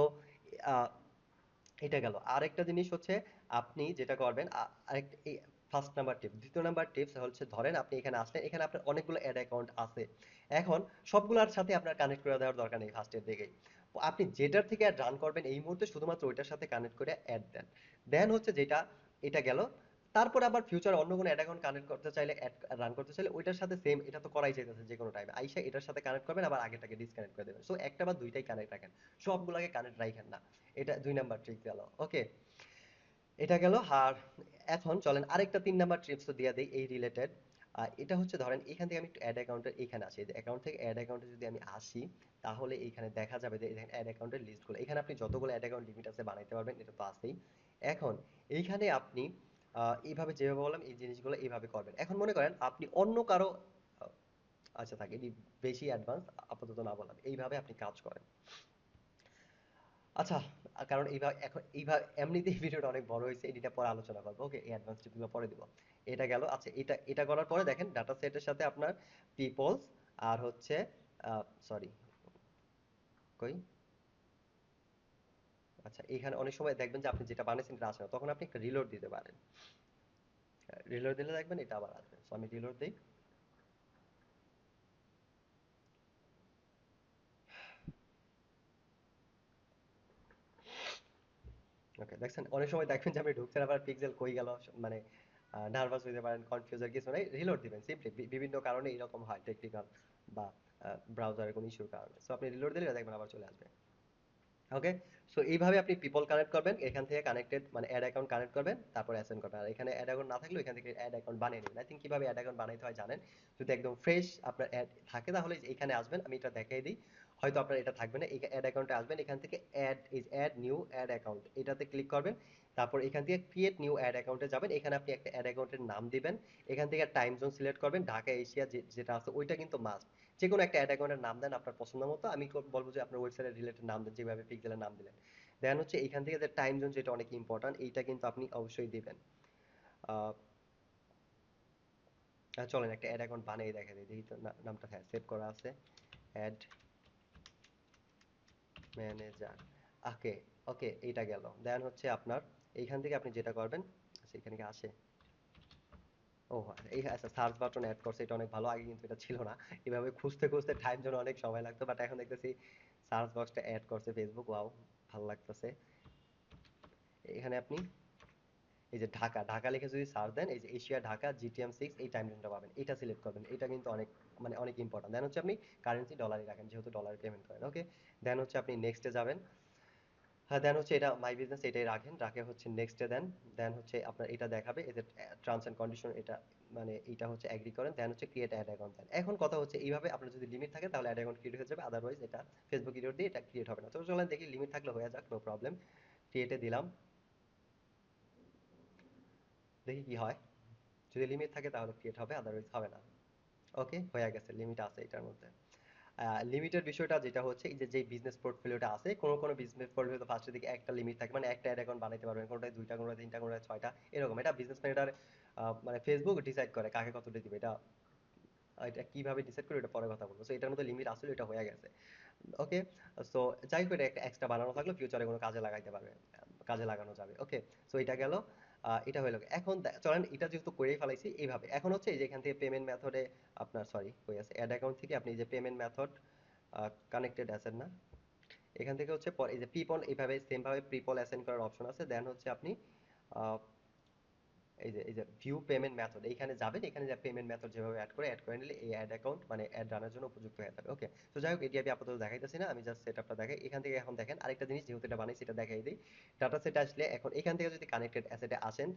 এটা গেল। আরেকটা জিনিস হচ্ছে আপনি যেটা করবেন, আরেকটা এই ফার্স্ট নাম্বার টিপস। দ্বিতীয় নাম্বার টিপস হচ্ছে ধরেন আপনি এখানে আসলেন, এখানে আপনার অনেকগুলো অ্যাড অ্যাকাউন্ট আছে। এখন সবগুলোর সাথে আপনার কানেক্ট করে দেওয়ার দরকার নেই ফার্স্টের দিকেই। আপনি যেটার থেকে অ্যাড রান করবেন এই মুহূর্তে শুধুমাত্র ওইটার সাথে কানেক্ট করে অ্যাড দেন। দেন হচ্ছে যেটা, এটা গেল। তারপর আবার ফিউচার অন্য কোনো অ্যাড অ্যাকাউন্ট কানেক্ট করতে চাইলে, অ্যাড রান করতে চাইলে ওইটার সাথে সেম, এটা তো করাই যাইতেছে যে কোনো টাইমে আইসা এটার সাথে কানেক্ট করবেন, আবার আগেরটাকে ডিসকানেক্ট করে দেবেন। সো একটা বা দুইটাই কানেক্ট রাখেন, সবগুলোকে কানেক্ট রাখেন না। এটা 2 নাম্বার ট্রিক গেল। ওকে, এটা গেল। আর এখন চলেন আরেকটা 3 নাম্বার ট্রিপস দিয়ে দেই এই রিলেটেড। এটা হচ্ছে ধরেন এখান থেকে আমি একটু অ্যাড অ্যাকাউন্টের এখানে আসি, যে অ্যাকাউন্ট থেকে অ্যাড অ্যাকাউন্টে যদি আমি আসি তাহলে এখানে দেখা যাবে যে দেখেন অ্যাড অ্যাকাউন্টের লিস্টগুলো, এখানে আপনি যতগুলো অ্যাড অ্যাকাউন্ট লিমিট আছে বানাইতে পারবেন, এটা তো আছেই। এখন এইখানে আপনি এইভাবে যেভাবে বললাম এই জিনিসগুলো এইভাবে করবেন। এখন মনে করেন আপনি অন্য কারো আহ, আচ্ছা থাক, এটি বেশি অ্যাডভান্স, আপাতত না বললাম, এইভাবে আপনি কাজ করেন। আচ্ছা, কারণ এইভাবে এখন এইভাবে এমনিতেই ভিডিওটা অনেক বড় হয়েছে, এডিটা পরে আলোচনা করবো। ওকে, এই অ্যাডভান্স টিপগুলো পরে দিব। এটা গেল। আচ্ছা, এটা করার পরে দেখেন ডাটা সেটের সাথে আপনার পিপলস আর হচ্ছে সরি, কই, আচ্ছা, এখানে অনেক সময় দেখবেন যে আপনি যেটা বানিয়েছেন এটা আসে না, তখন আপনি একটা রিলোড দিতে পারেন। রিলোড দিলে দেখবেন এটা আবার আসবে। সো আমি রিলোড দিই। ওকে, দেখছেন অনেক সময় দেখবেন যে আপনি ঢুকছেন আবার পিক্সেল কই গেল, মানে নার্ভাস হইতে পারেন, কনফিউজ আর কিছু নাই, রিলোড দিবেন সিম্পলি। বিভিন্ন কারণে এরকম হয়, টেকনিক্যাল বা ব্রাউজারের কোনো ইস্যুর কারণে। সো আপনি রিলোড দিলে দেখবেন আবার চলে আসবে। ওকে, সো এইভাবে আপনি পিপল কানেক্ট করবেন, এখান থেকে কানেক্টেড মানে অ্যাড অ্যাকাউন্ট কানেক্ট করবেন, তারপর অ্যাসেন্ড করবেন। আর এখানে অ্যাড অ্যাকাউন্ট না থাকলেও এখান থেকে অ্যাড অ্যাকাউন্ট বানিয়ে নেবেন। আই থিঙ্ক কিভাবে অ্যাড অ্যাকাউন্ট বানাইতে হয় জানেন। যদি একদম ফ্রেশ আপনার অ্যাড থাকে তাহলে এখানে আসবেন, আমি এটা দেখাই দিই। হয়তো আপনার এটা থাকবে না, এই অ্যাড অ্যাকাউন্টে আসবেন, এখান থেকে অ্যাড নিউ অ্যাড অ্যাকাউন্ট এটাতে ক্লিক করবেন। তারপর এখান থেকে ক্রিয়েট নিউ অ্যাড অ্যাকাউন্টে যাবেন, এখানে আপনি একটা অ্যাড অ্যাকাউন্টের নাম দিবেন। এখান থেকে টাইম জোন সিলেক্ট করবেন, ঢাকা এশিয়া যেটা আছে ওইটা কিন্তু মাস্ট। যে কোনো একটা অ্যাড অ্যাকাউন্টের নাম দেন আপনার পছন্দ মতো। আমি বলবো যে আপনার ওয়েবসাইটের রিলেটেড নাম দেন, যেভাবে পিক্সেলের নাম দিলেন। দেন হচ্ছে এখান থেকে যে টাইম জোন, যেটা অনেক ইম্পর্টেন্ট, এইটা কিন্তু আপনি অবশ্যই দিবেন। আহ, চলেন একটা অ্যাড অ্যাকাউন্ট বানিয়ে দেখা দিই, দেখি তো নামটা হ্যাঁ সেভ করা আছে। Add manager. ওকে, ওকে, এইটা গেল। দেন হচ্ছে আপনার এইখান থেকে আপনি যেটা করবেন, আচ্ছা এখানে কি আসে? ও এই আচ্ছা, সার্চ বাটন অ্যাড করছে, এটা অনেক ভালো। আগে কিন্তু এটা ছিল না। এভাবে খুঁজতে খুঁজতে টাইম জন্য অনেক সময় লাগতো, বাট এখন দেখতেছি সার্চ বক্সটা অ্যাড করছে ফেসবুক। ওয়াও, ভালো লাগতেছে। এখানে আপনি এই যে ঢাকা ঢাকা লিখে যদি সার্চ দেন, এই যে এশিয়া ঢাকা GTM 6 এই টাইম জোনটা পাবেন, এটা সিলেক্ট করবেন। এটা কিন্তু অনেক মানে অনেক ইম্পর্টেন্ট। দেন হচ্ছে আপনি কারেন্সি ডলারই রাখেন, যেহেতু ডলারে পেমেন্ট করেন। ওকে, দেন হচ্ছে আপনি নেক্সটে যাবেন। হ্যাঁ, দেন হচ্ছে এটা মাই বিজনেস এটাই রাখেন, রাখে হচ্ছে নেক্সটে দেন। দেন হচ্ছে আপনার এটা দেখাবে এই যে টার্মস এন্ড কন্ডিশন, এটা মানে এটা হচ্ছে এগ্রি করেন। দেন হচ্ছে ক্রিয়েট অ্যাড অ্যাকাউন্ট দেন। এখন কথা হচ্ছে এইভাবে আপনার যদি লিমিট থাকে তাহলে অ্যাড অ্যাকাউন্ট ক্রিয়েট হয়ে যাবে, আদারওয়াইজ এটা ফেসবুক ইডিওর দিয়ে এটা ক্রিয়েট হবে না। তো চলেন দেখি, লিমিট থাকলে হয়ে যাক, নো প্রবলেম। ক্রিয়েটে দিলাম, দেখি কি হয়। যদি লিমিট থাকে তাহলে ক্রিয়েট হবে, আদারওয়াইজ হবে না। ওকে, হয়ে গেছে, লিমিট আছে এটার মধ্যে। লিমিটের বিষয়টা যেটা হচ্ছে, এই যে যে বিজনেস পোর্টফোলিওটা আছে, কোনো কোনো বিজনেস পোর্টফোলিও তো ফার্স্টের দিকে একটা লিমিট থাকে, মানে একটা অ্যাড অ্যাকাউন্ট বানাইতে পারবেন, কোনোটায় দুইটা, কোনোটায় তিনটা, কোনোটায় ছয়টা, এরকম। এটা বিজনেস ম্যানেজার মানে ফেসবুক ডিসাইড করে কাকে কতটা দিবে। এটা এটা কিভাবে ডিসাইড করে এটা পরে কথা বলবো। সো এটার মধ্যে লিমিট আসলে এটা হয়ে গেছে। ওকে, সো যাই হোক, এটা একটা এক্সট্রা বানানো থাকলো, ফিউচারে কোনো কাজে লাগাইতে পারবে, কাজে লাগানো যাবে। ওকে, সো এটা গেল। এটা হয়ে গেল। এখন চলেন এটা যেহেতু করেই ফেলাইছি এইভাবে, এখন হচ্ছে এই যে এখান থেকে পেমেন্ট মেথডে আপনার সরি কই আছে, অ্যাড অ্যাকাউন্ট থেকে আপনি যে পেমেন্ট মেথড কানেক্টেড আছেন না, এখান থেকে হচ্ছে এই যে পিপল, এইভাবে সেম ভাবে পিপল অ্যাসাইন করার অপশন আছে। দেন হচ্ছে আপনি আহ, এই যে ভিউ পেমেন্ট মেথড, এইখানে যাবেন, এখানে যে পেমেন্ট মেথড যেভাবে অ্যাড করে নিলে এই অ্যাড অ্যাকাউন্ট মানে অ্যাড রানার জন্য উপযুক্ত হয়ে যাবে। ওকে, তো যাই হোক, এটি আমি আপাতত দেখাইতেছি না, আমি জাস্ট সেটআপটা দেখাই। এখান থেকে এখন দেখেন আরেকটা জিনিস, যেহেতু এটা বানাই সেটা দেখাই দিই। ডাটা সেট আসলে এখন এখান থেকে যদি কানেক্টেড অ্যাসেটে আসেন,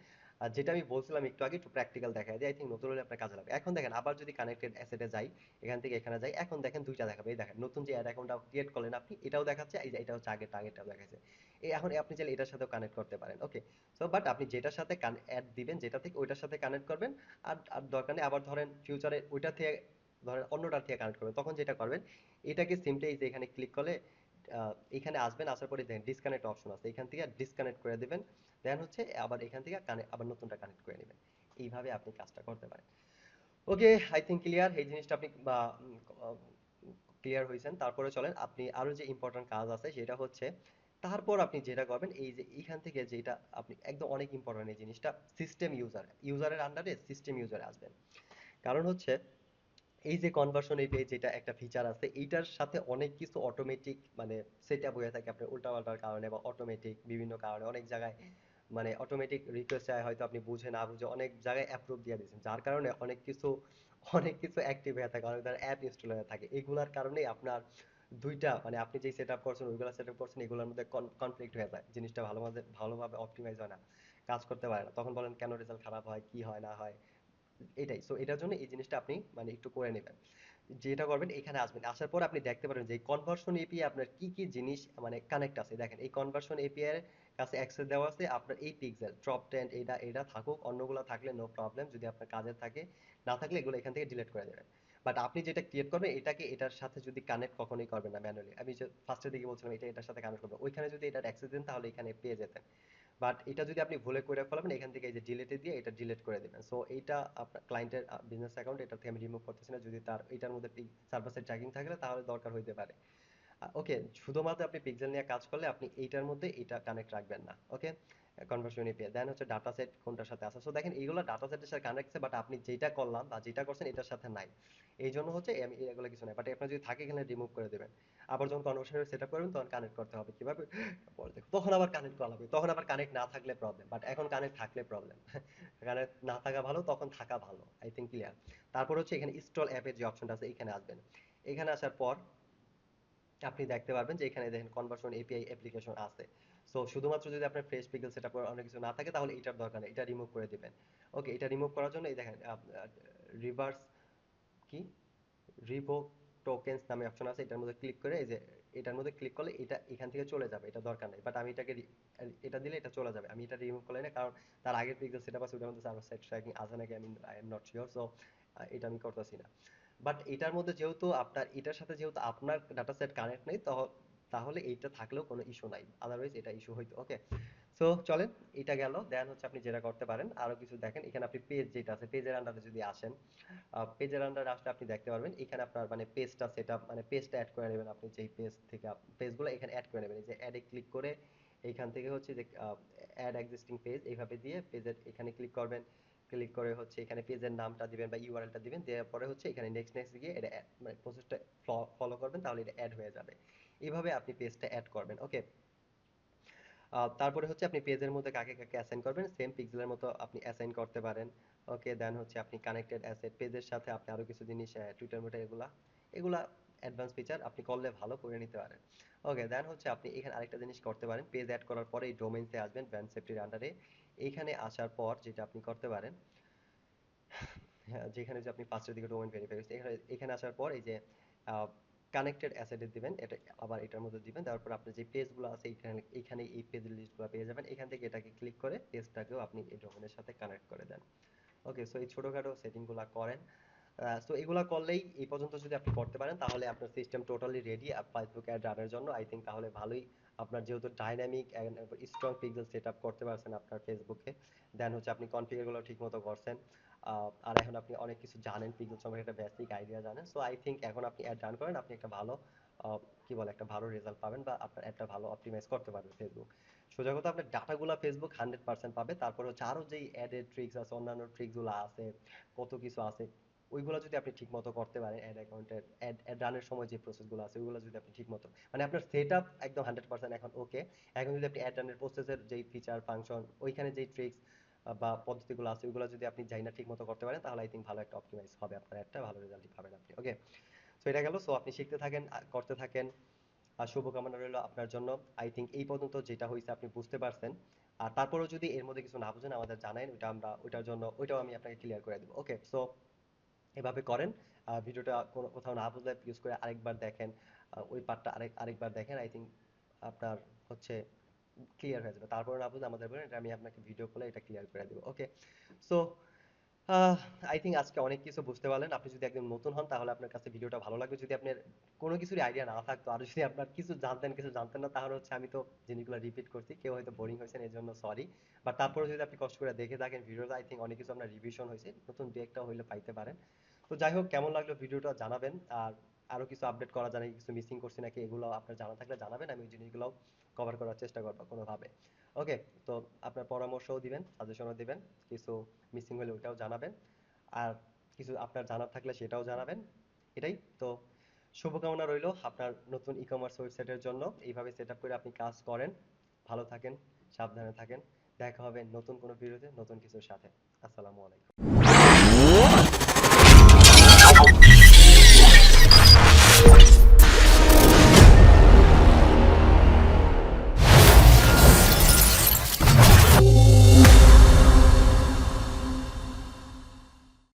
যেটা আমি বলছিলাম একটু আগে, একটু প্র্যাকটিক্যাল দেখাই দিই, আই থিঙ্ক নতুন হলে আপনার কাজে লাগবে। এখন দেখেন আবার যদি কানেক্টেড অ্যাসেটে যাই, এখান থেকে এখানে যাই, এখন দেখেন দুইটা দেখাবে। এই দেখেন নতুন যে অ্যাড অ্যাকাউন্টটা ক্রিয়েট করলেন আপনি, এটাও দেখাচ্ছে, এই যে এটা হচ্ছে আগের টার্গেটটাও দেখাচ্ছে। এই এখন আপনি চাইলে এটার সাথেও কানেক্ট করতে পারেন। ওকে, সো বাট আপনি যেটার সাথে অ্যাড দিবেন, যেটা থেকে ওইটার সাথে কানেক্ট করবেন। আর আর দরকার নেই আবার ধরেন ফিউচারে ওইটা থেকে ধরেন অন্যটার থেকে কানেক্ট করবেন, তখন যেটা করবেন, এটাকে সিম্পলি এই যে এখানে ক্লিক করলে এখানে আসবেন, আসার পরে দেখেন ডিসকানেক্ট অপশন আছে, এখান থেকে ডিসকানেক্ট করে দিবেন। দেন হচ্ছে আবার এখান থেকে আবার নতুনটা কানেক্ট করে নেবেন। এইভাবে আপনি কাজটা করতে পারেন। ওকে, আই থিঙ্ক ক্লিয়ার এই জিনিসটা আপনি বা ক্লিয়ার হয়েছেন। তারপরে চলেন আপনি আরো যে ইম্পর্টেন্ট কাজ আছে সেটা হচ্ছে, তারপর আপনি যেটা করবেন, এই যে এইখান থেকে যেটা আপনি একদম অনেক ইম্পর্টেন্ট এই জিনিসটা, সিস্টেম ইউজারের আন্ডারে সিস্টেম ইউজারে আসবেন। কারণ হচ্ছে এই যে কনভার্সন এপিআই যেটা একটা ফিচার আছে, এইটার সাথে অনেক কিছু অটোমেটিক মানে সেট আপ হয়ে থাকে আপনার উল্টাপাল্টার কারণে, বা অটোমেটিক বিভিন্ন কারণে অনেক জায়গায় মানে অটোমেটিক রিকোয়েস্ট চায়, হয়তো আপনি বুঝে না বুঝে অনেক জায়গায় অ্যাপ্রুভ দিয়ে দিয়েছেন, যার কারণে অনেক কিছু অ্যাক্টিভ হয়ে থাকে, অনেক ধরনের অ্যাপ ইনস্টল হয়ে থাকে। এগুলার কারণেই আপনার দুইটা মানে আপনি যেই সেট আপ করছেন ওইগুলা সেট আপ করছেন, এগুলোর মধ্যে কনফ্লিক্ট হয়ে যায়, জিনিসটা ভালোভাবে অপটিমাইজ হয় না, কাজ করতে পারে না। তখন বলেন কেন রেজাল্ট খারাপ হয়, কি হয় না হয়, এটাই। সো এটার জন্য এই জিনিসটা আপনি মানে একটু করে নেবেন। যেটা করবেন, এখানে আসবেন, আসার পর আপনি দেখতে পারেন যে এই কনভার্সন এপিআই আপনার কি কি জিনিস মানে কানেক্ট আছে। দেখেন এই কনভার্সন এপিআই এর কাছে অ্যাক্সেস দেওয়া আছে আপনার এই পিক্সেল টপ 10, এটা থাকুক, অন্যগুলো থাকলে নো প্রবলেম, যদি আপনার কাজের থাকে। না থাকলে এগুলো এখান থেকে ডিলিট করে দেবেন। বাট আপনি যেটা ক্রিয়েট করবেন এটাকে এটার সাথে যদি কানেক্ট কখনোই করবেন না ম্যানুয়ালি। আমি যে ফার্স্টের দিকে বলছিলাম এটা এটার সাথে কানেক্ট করবেন, ওইখানে যদি এটার অ্যাক্সেস দেন তাহলে এখানে পেয়ে যেতেন। বাট এটা যদি আপনি ভুলে করে ফেলাবেন, এখান থেকে এই যে ডিলেটে দিয়ে এটা ডিলিট করে দিবেন। সো এইটা আপনার ক্লায়েন্টের বিজনেস অ্যাকাউন্ট, এটা থেকে আমি রিমুভ করতেছি না। যদি তার এটার মধ্যে সার্ভার সাইড ট্র্যাকিং থাকলে তাহলে দরকার হইতে পারে। ওকে, শুধুমাত্র আপনি পিক্সেল নিয়ে কাজ করলে আপনি এইটার মধ্যে এটা কানেক্ট রাখবেন না। ওকে, কনভার্সন এপিআই দেন হচ্ছে ডাটা সেট কোনটার সাথে আছে। সো দেখেন এইগুলো ডাটা সেটের সাথে কানেক্ট আছে, বাট আপনি যেটা করলাম বা যেটা করছেন এটার সাথে নাই। এই জন্য হচ্ছে আমি এগুলো কিছু নাই, বাট আপনার যদি থাকে এখানে রিমুভ করে দেবেন। আবার যখন কনভার্সন সেট আপ করবেন তখন কানেক্ট করতে হবে কিভাবে, পরে দেখো তখন আবার কানেক্ট করা লাগবে, তখন আবার কানেক্ট না থাকলে প্রবলেম, বাট এখন কানেক্ট থাকলে প্রবলেম। কানেক্ট না থাকা ভালো, তখন থাকা ভালো। I think clear. তারপর হচ্ছে এখানে ইনস্টল অ্যাপের যে অপশনটা আছে এখানে আসবেন। এখানে আসার পর আপনি দেখতে পারবেন যে এখানে দেখেন কনভার্সন এপিআই অ্যাপ্লিকেশন আছে। সো শুধুমাত্র যদি আপনার ফ্রেশ পিক্সেল সেটআপ করার অনেক কিছু না থাকে তাহলে এটার দরকার নেই, এটা রিমুভ করে দিবেন। ওকে, এটা রিমুভ করার জন্য এই দেখেন রিভার্স কি রিভোক টোকেনস নামে অপশন আছে, এটার মধ্যে ক্লিক করে এই যে এটার মধ্যে ক্লিক করলে এটা এখান থেকে চলে যাবে, এটা দরকার নেই, বাট আমি এটাকে এটা দিলে এটা চলে যাবে। আমি এটা রিমুভ করলে না, কারণ তার আগের পিক্সেল সেটআপ আছে ওটার মধ্যে সার্ভার সাইড ট্র্যাকিং আছে নাকি I am not sure. So এটা আমি করতেছি না। বাট এটার মধ্যে যেহেতু আপনার এটার সাথে যেহেতু আপনার ডাটা সেট কানেক্ট নেই, তাহলে এইটা থাকলেও কোনো ইস্যু নাই, আদারওয়াইজ এটা ইস্যু হইতো। ওকে, সো চলেন, এটা গেল। দেন হচ্ছে আপনি যেটা করতে পারেন আরো কিছু দেখেন, এখানে আপনি পেজ যেটা আছে পেজের আন্ডারে যদি আসেন, পেজের আন্ডারে আসলে আপনি দেখতে পারবেন এখানে আপনার মানে পেজটা সেট আপ, মানে পেজটা অ্যাড করে নেবেন আপনি যেই পেজ থেকে পেজগুলো এখানে অ্যাড করে নেবেন। এই যে অ্যাডে ক্লিক করে এইখান থেকে হচ্ছে যে অ্যাড এক্সিস্টিং পেজ এইভাবে দিয়ে পেজের এখানে ক্লিক করবেন। ক্লিক করে হচ্ছে এখানে পেজের নামটা দিবেন বা ইউআরএলটা দিবেন, দেওয়ার পরে হচ্ছে এখানে নেক্সট নেক্সট গিয়ে এটা মানে প্রসেসটা ফলো করবেন, তাহলে এটা অ্যাড হয়ে যাবে। এইভাবে আপনি পেজটা অ্যাড করবেন। ওকে, তারপরে হচ্ছে আপনি পেজের মধ্যে কাকে কাকে অ্যাসাইন করবেন সেম পিক্সেলের মতো আপনি অ্যাসাইন করতে পারেন। ওকে, দেন হচ্ছে আপনি কানেক্টেড অ্যাসেট পেজের সাথে আপনি আরো কিছু জিনিস টুইটার মিটার এগুলা এগুলা অ্যাডভান্স ফিচার আপনি করলে ভালো করে নিতে পারেন। ওকে, দেন হচ্ছে আপনি এখানে আরেকটা জিনিস করতে পারেন, পেজ অ্যাড করার পরে এই ডোমেইনসে আসবেন ব্র্যান্ড সেফটির আন্ডারে। এইখানে আসার পর যেটা আপনি করতে পারেন, হ্যাঁ, যেখানে যে আপনি পাঁচটার দিকে ডোমেইন ভেরিফাই করছেন, এখানে এখানে আসার পর এই যে কানেক্টেড অ্যাসেটে দিবেন, এটা আবার এটার মধ্যে দিবেন। তারপর আপনার যে পেজগুলো আছে এখানে এখানে এই পেজের লিস্টগুলো পেয়ে যাবেন, এখান থেকে এটাকে ক্লিক করে পেজটাকেও আপনি এই ডোমেনের সাথে কানেক্ট করে দেন। ওকে, সো এই ছোটখাটো সেটিংগুলো করেন। সো এগুলা করলেই এই পর্যন্ত যদি আপনি করতে পারেন তাহলে আপনার system totally ready Facebook ad রানের জন্য। আই থিঙ্ক তাহলে ভালোই, আপনার যেহেতু dynamic and strong pixel setup করতে পারছেন আপনার ফেসবুকে, দেন হচ্ছে আপনি কনফিগার গুলো ঠিকমতো করছেন। আর এখন আপনি অনেক কিছু জানেন পিক্সেল সম্পর্কে, একটা বেসিক আইডিয়া জানেন। সো আই থিঙ্ক এখন আপনি অ্যাড রান করেন, আপনি একটা ভালো কি বলে একটা ভালো রেজাল্ট পাবেন বা আপনার একটা ভালো অপটিমাইজ করতে পারবে ফেসবুক। সোজা কথা, আপনার ডাটাগুলো ফেসবুক 100% পাবে। তারপর হচ্ছে আরো যেই অ্যাডেড ট্রিক্স আছে, অন্যান্য ট্রিক্স গুলো আছে, কত কিছু আছে, ওইগুলো যদি আপনি ঠিকমতো করতে পারেন, অ্যাড অ্যাকাউন্টের অ্যাড রানের সময় যে প্রসেসগুলো আছে ওইগুলো যদি আপনি ঠিকমতো, মানে আপনার সেটআপ একদম 100% এখন ওকে। এখন যদি আপনি অ্যাড রানের প্রসেসের যেই ফিচার ফাংশন ওইখানে যেই ট্রিক্স বা পদ্ধতিগুলো আছে ওইগুলো যদি আপনি জানা ঠিকমতো করতে পারেন তাহলে আই থিঙ্ক ভালো একটা অপটিমাইজ হবে আপনার অ্যাডটা, ভালো রেজাল্টই পাবেন আপনি। ওকে, সো এটা গেল। সো আপনি শিখতে থাকেন, করতে থাকেন। আর শুভকামনা রইল আপনার জন্য। আই থিঙ্ক এই পর্যন্ত যেটা হয়েছে আপনি বুঝতে পারছেন। আর তারপরেও যদি এর মধ্যে কিছু না বুঝেন আমাদের জানাইন, ওইটা আমরা ওইটার জন্য ওইটাও আমি আপনাকে ক্লিয়ার করে দেবো। ওকে, সো এভাবে করেন। ভিডিওটা কোনো কোথাও না বুঝলে ইউজ করে আরেকবার দেখেন, ওই পার্টটা আরেকবার দেখেন। আই থিঙ্ক আপনার হচ্ছে ক্লিয়ার হয়ে যাবে। তারপরে না বুঝলে আমাদের বলেন, এটা আমি আপনাকে ভিডিও কলে এটা ক্লিয়ার করে দেবো। ওকে, সো আই থিঙ্ক আজকে অনেক কিছু বুঝতে পারলেন। আপনি যদি একদম নতুন হন তাহলে আপনার কাছে ভিডিওটা ভালো লাগবে। যদি আপনার কোনো কিছুরই আইডিয়া না থাকতো আর যদি আপনার কিছু জানতেন কিছু জানতেন না, তাহলে হচ্ছে আমি তো জিনিসগুলো রিপিট করছি, কেউ হয়তো বোরিং হয়েছেন এর জন্য সরি। বাট তারপরে যদি আপনি কষ্ট করে দেখে থাকেন ভিডিওটা, আই থিঙ্ক অনেক কিছু আপনার রিভিশন হয়েছে, নতুন দু একটা হইলে পাইতে পারেন। তো যাই হোক, কেমন লাগলো ভিডিওটা জানাবেন। আর আরো কিছু আপডেট করা যায় নাকি, কিছু মিসিং করছি নাকি, এগুলো আপনার জানা থাকলে জানাবেন, আমি ওই জিনিসগুলো কভার করার চেষ্টা করবো কোনোভাবে। ওকে, তো আপনার পরামর্শও দিবেন, সাজেশনও দিবেন, কিছু মিসিং হলে ওটাও জানাবেন। আর কিছু আপনার জানার থাকলে সেটাও জানাবেন। এটাই তো, শুভকামনা রইলো আপনার নতুন ই কমার্স ওয়েবসাইটের জন্য। এইভাবে সেট আপ করে আপনি কাজ করেন। ভালো থাকেন, সাবধানে থাকেন। দেখা হবে নতুন কোনো ভিডিওতে নতুন কিছুর সাথে। আসসালামু আলাইকুম।